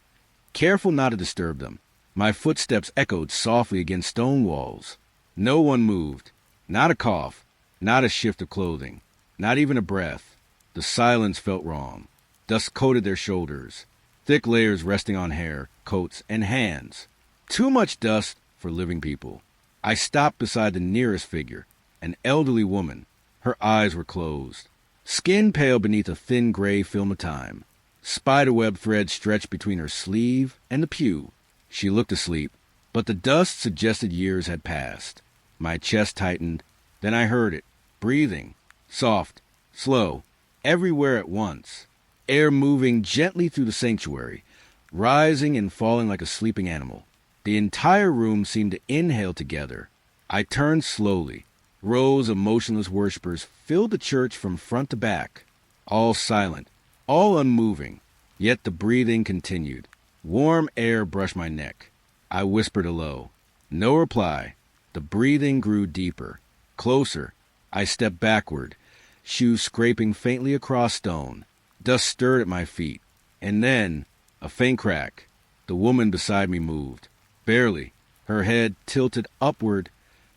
careful not to disturb them. My footsteps echoed softly against stone walls. No one moved. Not a cough, not a shift of clothing, not even a breath. The silence felt wrong. Dust coated their shoulders, thick layers resting on hair, coats, and hands. Too much dust for living people. I stopped beside the nearest figure, an elderly woman. Her eyes were closed, skin pale beneath a thin gray film of time. Spiderweb thread stretched between her sleeve and the pew. She looked asleep, but the dust suggested years had passed. My chest tightened. Then I heard it, breathing, soft, slow, everywhere at once. Air moving gently through the sanctuary, rising and falling like a sleeping animal. The entire room seemed to inhale together. I turned slowly. Rows of motionless worshippers filled the church from front to back, all silent, all unmoving. Yet the breathing continued. Warm air brushed my neck. I whispered low. No reply. The breathing grew deeper, closer. I stepped backward, shoes scraping faintly across stone. Dust stirred at my feet. And then, a faint crack. The woman beside me moved. Barely. Her head tilted upward,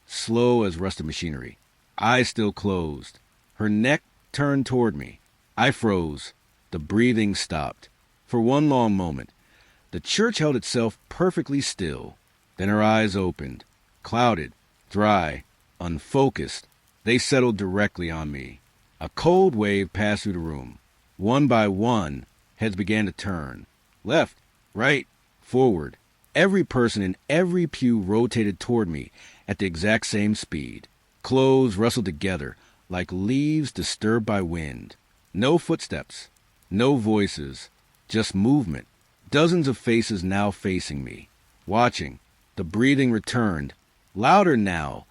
slow as rusted machinery. Eyes still closed. Her neck turned toward me. I froze. The breathing stopped. For one long moment, the church held itself perfectly still. Then her eyes opened, clouded, dry, unfocused. They settled directly on me. A cold wave passed through the room. One by one, heads began to turn. Left, right, forward. Every person in every pew rotated toward me at the exact same speed. Clothes rustled together like leaves disturbed by wind. No footsteps, no voices, just movement. Dozens of faces now facing me, watching. The breathing returned, louder now,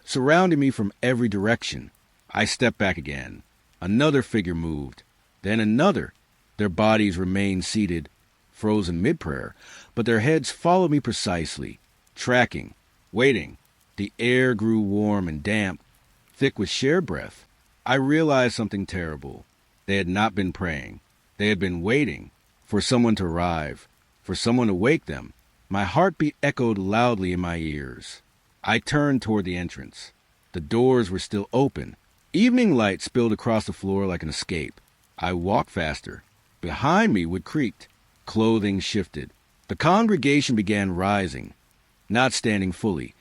surrounding me from every direction. I stepped back again. Another figure moved, then another. Their bodies remained seated, frozen mid-prayer, but their heads followed me precisely, tracking, waiting. The air grew warm and damp, thick with shared breath. I realized something terrible. They had not been praying. They had been waiting for someone to arrive, for someone to wake them. My heartbeat echoed loudly in my ears. I turned toward the entrance. The doors were still open. Evening light spilled across the floor like an escape. I walked faster. Behind me wood creaked. Clothing shifted. The congregation began rising, not standing fully,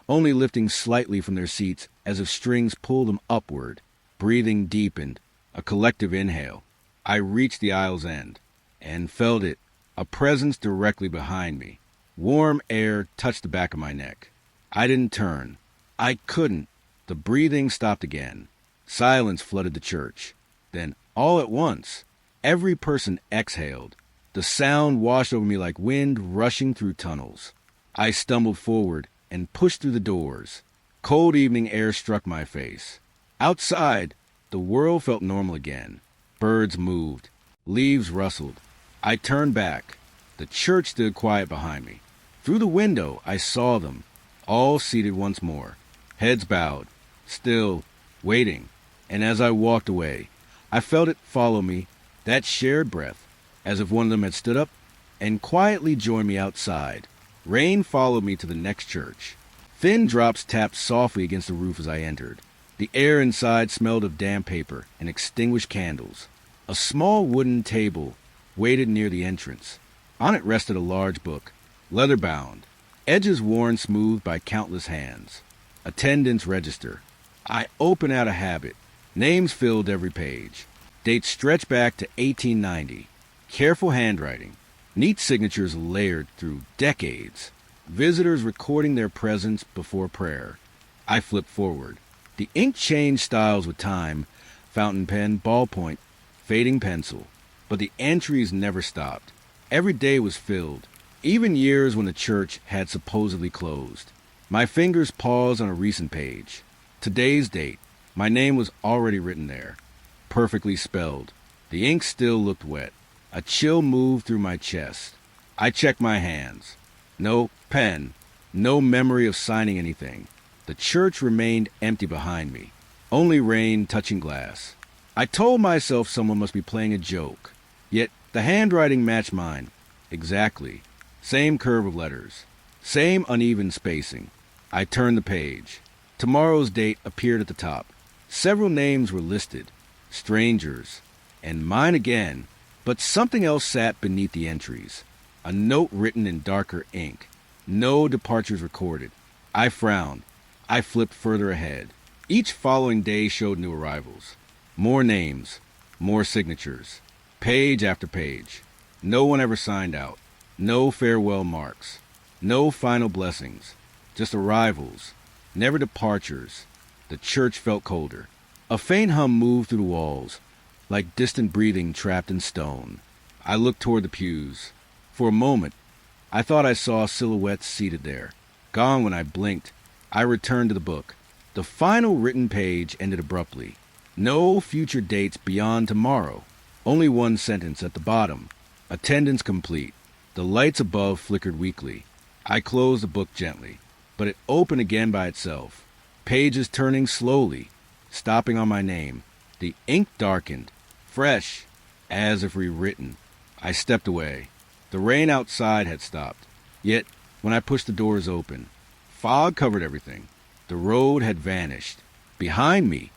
only lifting slightly from their seats as if strings pulled them upward. Breathing deepened, a collective inhale. I reached the aisle's end and felt it, a presence directly behind me. Warm air touched the back of my neck. I didn't turn. I couldn't. The breathing stopped again. Silence flooded the church. Then, all at once, every person exhaled. The sound washed over me like wind rushing through tunnels. I stumbled forward and pushed through the doors. Cold evening air struck my face. Outside, the world felt normal again. Birds moved. Leaves rustled. I turned back. The church stood quiet behind me. Through the window, I saw them, all seated once more, heads bowed, still, waiting. And as I walked away, I felt it follow me, that shared breath, as if one of them had stood up and quietly joined me outside. Rain followed me to the next church. Thin drops tapped softly against the roof as I entered. The air inside smelled of damp paper and extinguished candles. A small wooden table waited near the entrance. On it rested a large book, leather-bound, edges worn smooth by countless hands. Attendance register. I opened out of habit. Names filled every page. Dates stretched back to 1890. Careful handwriting. Neat signatures layered through decades. Visitors recording their presence before prayer. I flipped forward. The ink changed styles with time. Fountain pen, ballpoint, fading pencil. But the entries never stopped. Every day was filled. Even years when the church had supposedly closed. My fingers paused on a recent page. Today's date. My name was already written there. Perfectly spelled. The ink still looked wet. A chill moved through my chest. I checked my hands. No pen. No memory of signing anything. The church remained empty behind me. Only rain touching glass. I told myself someone must be playing a joke. Yet the handwriting matched mine. Exactly. Same curve of letters. Same uneven spacing. I turned the page. Tomorrow's date appeared at the top. Several names were listed. Strangers. And mine again. But something else sat beneath the entries. A note written in darker ink. No departures recorded. I frowned. I flipped further ahead. Each following day showed new arrivals. More names. More signatures. Page after page. No one ever signed out. No farewell marks. No final blessings. Just arrivals. Never departures. The church felt colder. A faint hum moved through the walls, like distant breathing trapped in stone. I looked toward the pews. For a moment, I thought I saw silhouettes seated there. Gone when I blinked, I returned to the book. The final written page ended abruptly. No future dates beyond tomorrow. Only one sentence at the bottom. Attendance complete. The lights above flickered weakly. I closed the book gently, but it opened again by itself. Pages turning slowly, stopping on my name. The ink darkened, fresh, as if rewritten. I stepped away. The rain outside had stopped. Yet, when I pushed the doors open, fog covered everything. The road had vanished. Behind me,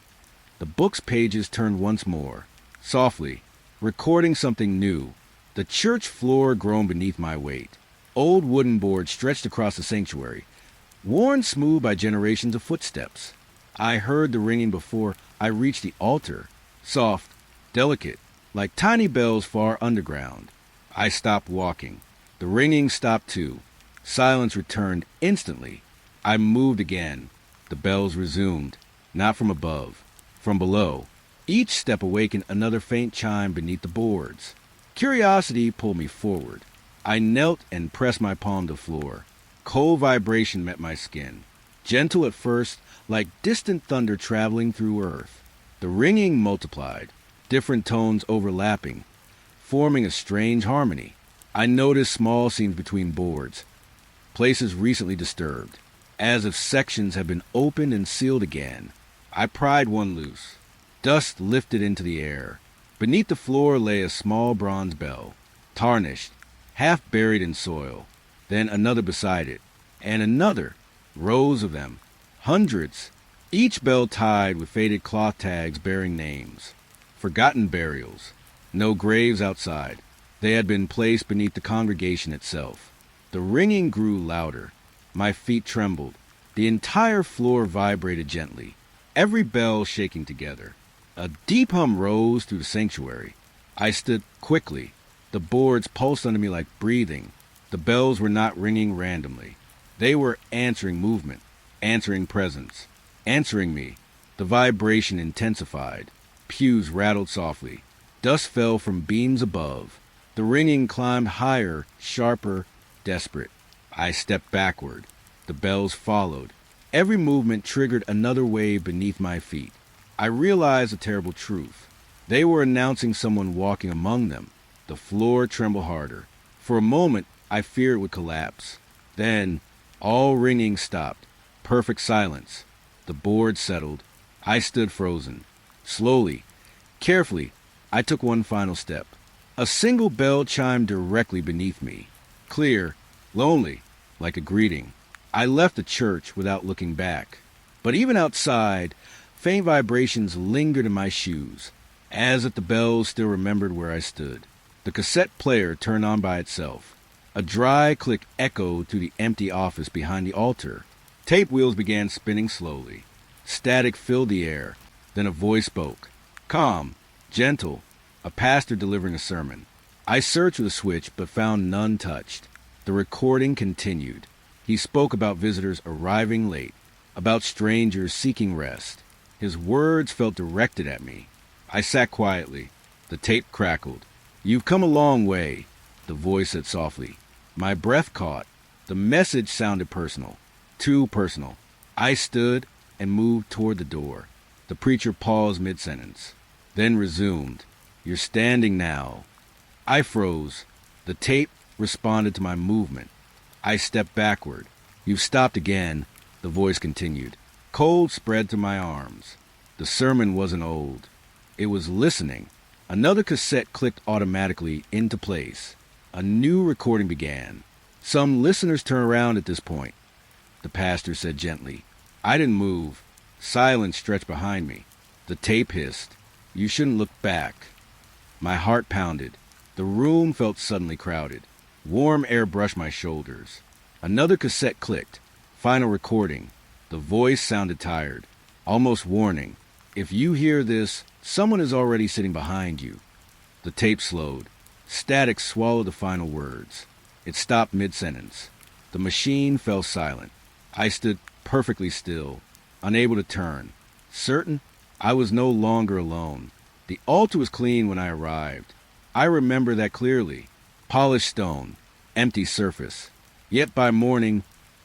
the book's pages turned once more, softly, recording something new. The church floor groaned beneath my weight. Old wooden boards stretched across the sanctuary, worn smooth by generations of footsteps. I heard the ringing before I reached the altar, soft, delicate, like tiny bells far underground. I stopped walking. The ringing stopped too. Silence returned instantly. I moved again. The bells resumed, not from above, from below. Each step awakened another faint chime beneath the boards. Curiosity pulled me forward. I knelt and pressed my palm to the floor. Cold vibration met my skin, gentle at first, like distant thunder traveling through earth. The ringing multiplied, different tones overlapping, forming a strange harmony. I noticed small seams between boards, places recently disturbed, as if sections had been opened and sealed again. I pried one loose. Dust lifted into the air. Beneath the floor lay a small bronze bell, tarnished, half buried in soil. Then another beside it, and another, rows of them, hundreds, each bell tied with faded cloth tags bearing names. Forgotten burials, no graves outside. They had been placed beneath the congregation itself. The ringing grew louder. My feet trembled. The entire floor vibrated gently, every bell shaking together. A deep hum rose through the sanctuary. I stood quickly. The boards pulsed under me like breathing. The bells were not ringing randomly. They were answering movement, answering presence, answering me. The vibration intensified. Pews rattled softly. Dust fell from beams above. The ringing climbed higher, sharper, desperate. I stepped backward. The bells followed. Every movement triggered another wave beneath my feet. I realized a terrible truth. They were announcing someone walking among them. The floor trembled harder. For a moment, I feared it would collapse. Then, all ringing stopped. Perfect silence. The board settled. I stood frozen. Slowly, carefully, I took one final step. A single bell chimed directly beneath me. Clear, lonely, like a greeting. I left the church without looking back. But even outside, faint vibrations lingered in my shoes, as if the bells still remembered where I stood. The cassette player turned on by itself. A dry click echoed through the empty office behind the altar. Tape wheels began spinning slowly. Static filled the air. Then a voice spoke. Calm, gentle, a pastor delivering a sermon. I searched for the switch, but found none touched. The recording continued. He spoke about visitors arriving late, about strangers seeking rest. His words felt directed at me. I sat quietly. The tape crackled. You've come a long way, the voice said softly. My breath caught. The message sounded personal. Too personal. I stood and moved toward the door. The preacher paused mid-sentence, then resumed. You're standing now. I froze. The tape responded to my movement. I stepped backward. You've stopped again, the voice continued. Cold spread to my arms. The sermon wasn't old. It was listening. Another cassette clicked automatically into place. A new recording began. Some listeners turned around at this point. The pastor said gently. I didn't move. Silence stretched behind me. The tape hissed. You shouldn't look back. My heart pounded. The room felt suddenly crowded. Warm air brushed my shoulders. Another cassette clicked. Final recording. The voice sounded tired, almost warning. If you hear this, someone is already sitting behind you. The tape slowed. Static swallowed the final words. It stopped mid-sentence. The machine fell silent. I stood perfectly still, unable to turn, certain I was no longer alone. The altar was clean when I arrived. I remember that clearly. Polished stone, empty surface. Yet by morning,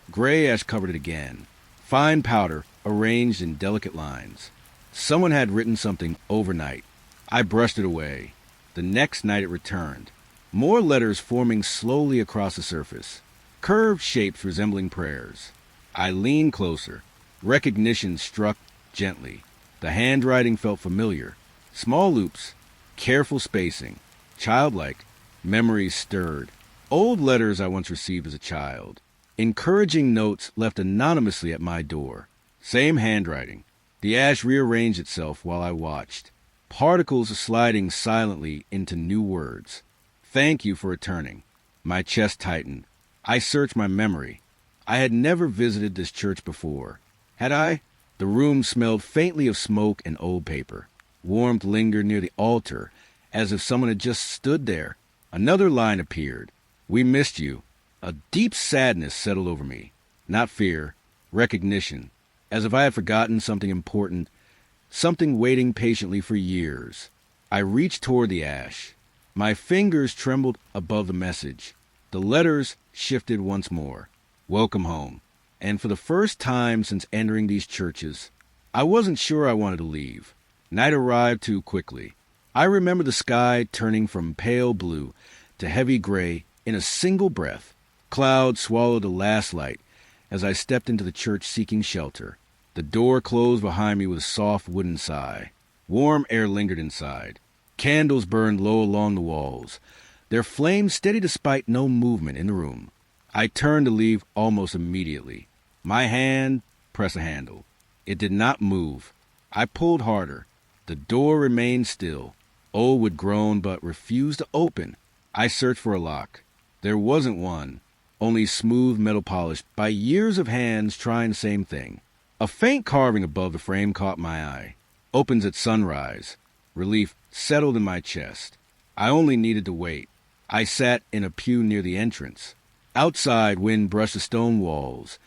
gray ash covered it again. Fine powder arranged in delicate lines. Someone had written something overnight. I brushed it away. The next night it returned. More letters forming slowly across the surface. Curved shapes resembling prayers. I leaned closer. Recognition struck gently. The handwriting felt familiar. Small loops, careful spacing, childlike. Memories stirred. Old letters I once received as a child. Encouraging notes left anonymously at my door. Same handwriting. The ash rearranged itself while I watched. Particles sliding silently into new words. Thank you for returning. My chest tightened. I searched my memory. I had never visited this church before. Had I? The room smelled faintly of smoke and old paper. Warmth lingered near the altar, as if someone had just stood there. Another line appeared. "We missed you." A deep sadness settled over me. Not fear, recognition, as if I had forgotten something important, something waiting patiently for years. I reached toward the ash. My fingers trembled above the message. The letters shifted once more. Welcome home. And for the first time since entering these churches, I wasn't sure I wanted to leave. Night arrived too quickly. I remember the sky turning from pale blue to heavy gray in a single breath. Clouds swallowed the last light as I stepped into the church seeking shelter. The door closed behind me with a soft wooden sigh. Warm air lingered inside. Candles burned low along the walls, their flames steady despite no movement in the room. I turned to leave almost immediately. My hand pressed a handle. It did not move. I pulled harder. The door remained still. Would groan but refused to open. I searched for a lock. There wasn't one, only smooth metal polished by years of hands trying the same thing. A faint carving above the frame caught my eye. Opens at sunrise. Relief settled in my chest. I only needed to wait. I sat in a pew near the entrance. Outside, wind brushed the stone walls,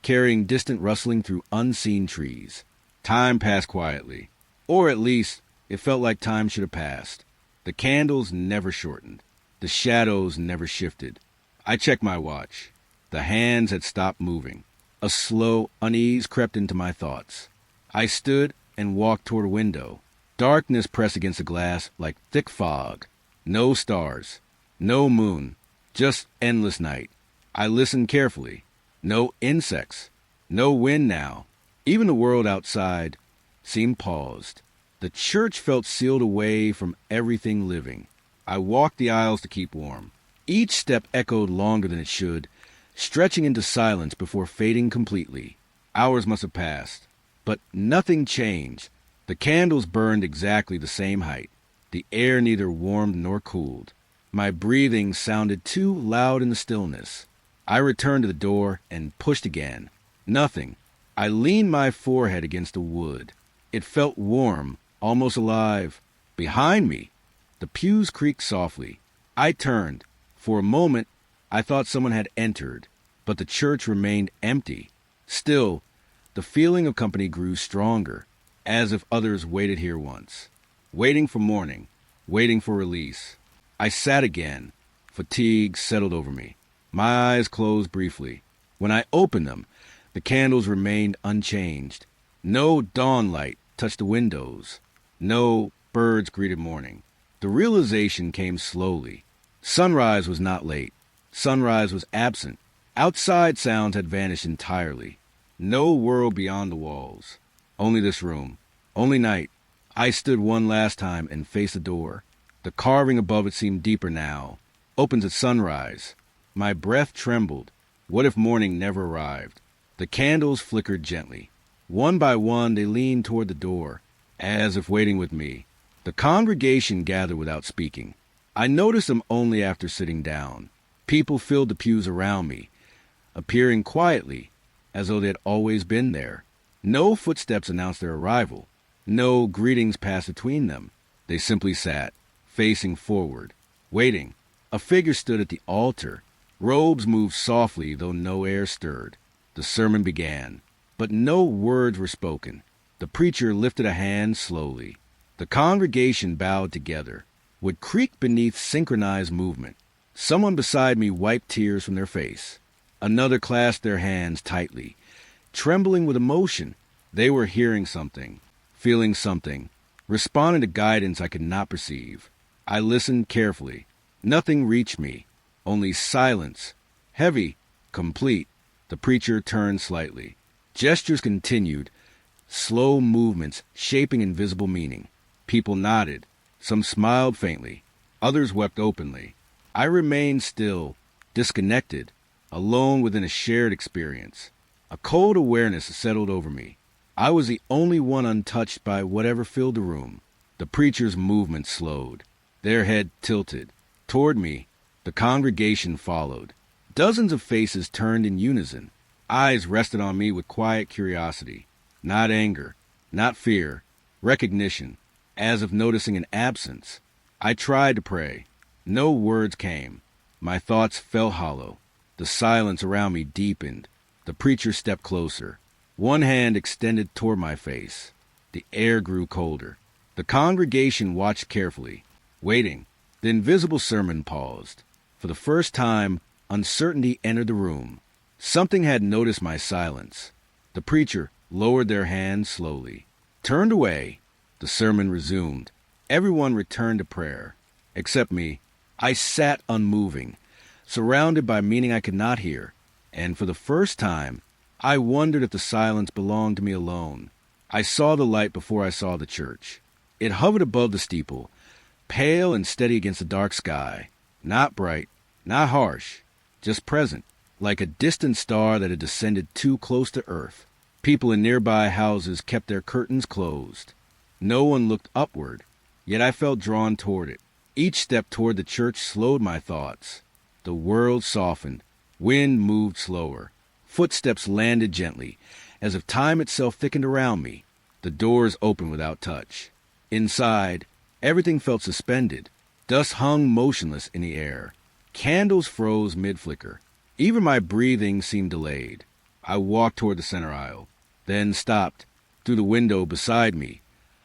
carrying distant rustling through unseen trees. Time passed quietly. Or at least, it felt like time should have passed. The candles never shortened. The shadows never shifted. I checked my watch. The hands had stopped moving. A slow unease crept into my thoughts. I stood and walked toward a window. Darkness pressed against the glass like thick fog. No stars. No moon. Just endless night. I listened carefully. No insects. No wind now. Even the world outside seemed paused. The church felt sealed away from everything living. I walked the aisles to keep warm. Each step echoed longer than it should, stretching into silence before fading completely. Hours must have passed, but nothing changed. The candles burned exactly the same height. The air neither warmed nor cooled. My breathing sounded too loud in the stillness. I returned to the door and pushed again. Nothing. I leaned my forehead against the wood. It felt warm, almost alive. Behind me, the pews creaked softly. I turned. For a moment, I thought someone had entered, but the church remained empty. Still, the feeling of company grew stronger, as if others waited here once. Waiting for morning, waiting for release. I sat again. Fatigue settled over me. My eyes closed briefly. When I opened them, the candles remained unchanged. No dawn light touched the windows. No birds greeted morning. The realization came slowly. Sunrise was not late. Sunrise was absent. Outside sounds had vanished entirely. No world beyond the walls. Only this room. Only night. I stood one last time and faced the door. The carving above it seemed deeper now. Opens at sunrise. My breath trembled. What if morning never arrived? The candles flickered gently. One by one they leaned toward the door, as if waiting with me. The congregation gathered without speaking. I noticed them only after sitting down. People filled the pews around me, appearing quietly, as though they had always been there. No footsteps announced their arrival. No greetings passed between them. They simply sat, facing forward, waiting. A figure stood at the altar. Robes moved softly, though no air stirred. The sermon began, but no words were spoken. The preacher lifted a hand slowly. The congregation bowed together, would creak beneath synchronized movement. Someone beside me wiped tears from their face. Another clasped their hands tightly, trembling with emotion. They were hearing something, feeling something, responding to guidance I could not perceive. I listened carefully. Nothing reached me, only silence, heavy, complete. The preacher turned slightly. Gestures continued, slow movements shaping invisible meaning. People nodded. Some smiled faintly. Others wept openly. I remained still, disconnected, alone within a shared experience. A cold awareness settled over me. I was the only one untouched by whatever filled the room. The preacher's movement slowed. Their head tilted. Toward me, the congregation followed. Dozens of faces turned in unison. Eyes rested on me with quiet curiosity. Not anger, not fear, recognition, as of noticing an absence. I tried to pray. No words came. My thoughts fell hollow. The silence around me deepened. The preacher stepped closer. One hand extended toward my face. The air grew colder. The congregation watched carefully, waiting. The invisible sermon paused. For the first time, uncertainty entered the room. Something had noticed my silence. The preacher lowered their hands slowly, turned away. The sermon resumed. Everyone returned to prayer, except me. I sat unmoving, surrounded by meaning I could not hear, and for the first time, I wondered if the silence belonged to me alone. I saw the light before I saw the church. It hovered above the steeple, pale and steady against the dark sky, not bright, not harsh, just present, like a distant star that had descended too close to earth. People in nearby houses kept their curtains closed. No one looked upward, yet I felt drawn toward it. Each step toward the church slowed my thoughts. The world softened. Wind moved slower. Footsteps landed gently, as if time itself thickened around me. The doors opened without touch. Inside, everything felt suspended. Dust hung motionless in the air. Candles froze mid-flicker. Even my breathing seemed delayed. I walked toward the center aisle, then stopped. Through the window beside me,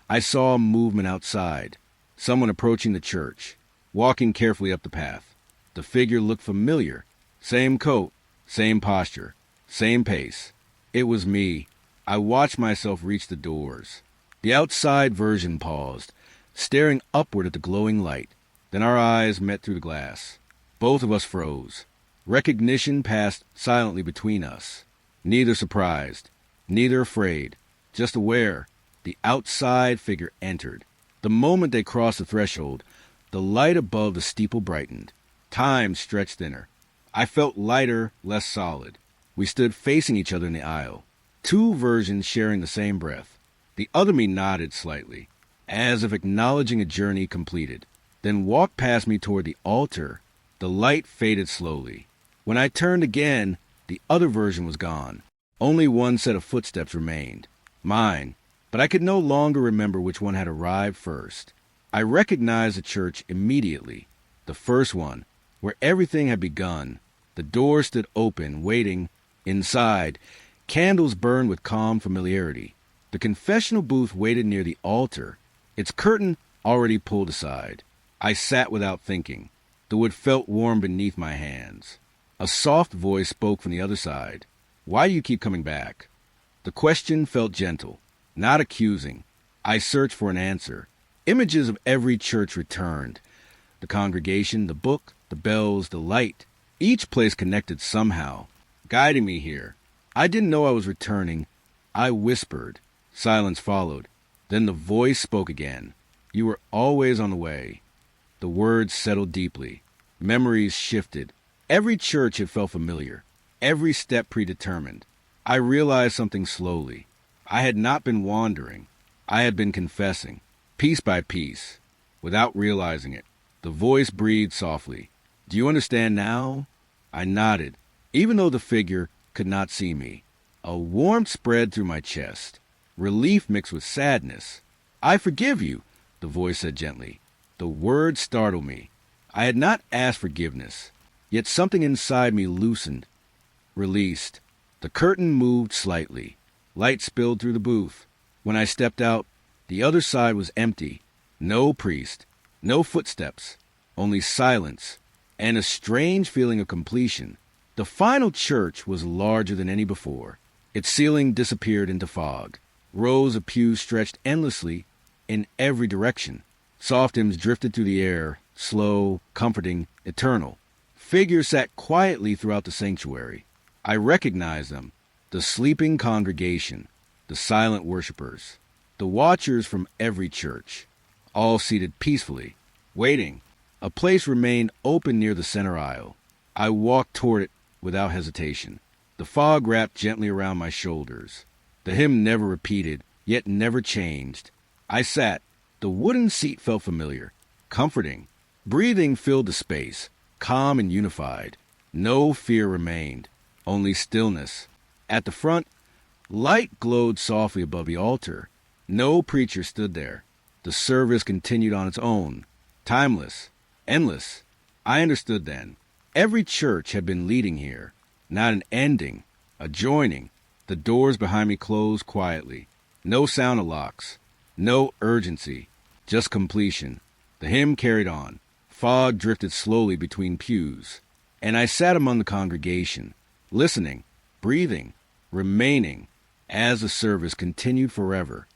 I saw movement outside. Someone approaching the church, walking carefully up the path. The figure looked familiar. Same coat, same posture, same pace. It was me. I watched myself reach the doors. The outside version paused, staring upward at the glowing light. Then our eyes met through the glass. Both of us froze. Recognition passed silently between us. Neither surprised, neither afraid, just aware. The outside figure entered. The moment they crossed the threshold, the light above the steeple brightened. Time stretched thinner. I felt lighter, less solid. We stood facing each other in the aisle, two versions sharing the same breath. The other me nodded slightly, as if acknowledging a journey completed, then walked past me toward the altar. The light faded slowly. When I turned again, the other version was gone. Only one set of footsteps remained, mine, but I could no longer remember which one had arrived first. I recognized the church immediately, the first one, where everything had begun. The door stood open, waiting. Inside, candles burned with calm familiarity. The confessional booth waited near the altar, its curtain already pulled aside. I sat without thinking. The wood felt warm beneath my hands. A soft voice spoke from the other side. "Why do you keep coming back?" The question felt gentle, not accusing. I searched for an answer. Images of every church returned. The congregation, the book, the bells, the light. Each place connected somehow, guiding me here. I didn't know I was returning. I whispered. Silence followed. Then the voice spoke again. "You were always on the way." The words settled deeply. Memories shifted. Every church had felt familiar. Every step predetermined. I realized something slowly. I had not been wandering. I had been confessing, piece by piece, without realizing it. The voice breathed softly. "Do you understand now?" I nodded, even though the figure could not see me. A warmth spread through my chest, relief mixed with sadness. "I forgive you," the voice said gently. The words startled me. I had not asked forgiveness, yet something inside me loosened, released. The curtain moved slightly. Light spilled through the booth. When I stepped out, the other side was empty. No priest, no footsteps, only silence and a strange feeling of completion. The final church was larger than any before. Its ceiling disappeared into fog. Rows of pews stretched endlessly in every direction. Soft hymns drifted through the air, slow, comforting, eternal. Figures sat quietly throughout the sanctuary. I recognized them, the sleeping congregation, the silent worshipers, the watchers from every church, all seated peacefully, waiting. A place remained open near the center aisle. I walked toward it without hesitation. The fog wrapped gently around my shoulders. The hymn never repeated, yet never changed. I sat. The wooden seat felt familiar, comforting. Breathing filled the space, calm and unified. No fear remained, only stillness. At the front, light glowed softly above the altar. No preacher stood there. The service continued on its own, timeless, endless. I understood then. Every church had been leading here, not an ending, a joining. The doors behind me closed quietly. No sound of locks, no urgency, just completion. The hymn carried on. Fog drifted slowly between pews, and I sat among the congregation, listening, breathing, remaining, as the service continued forever.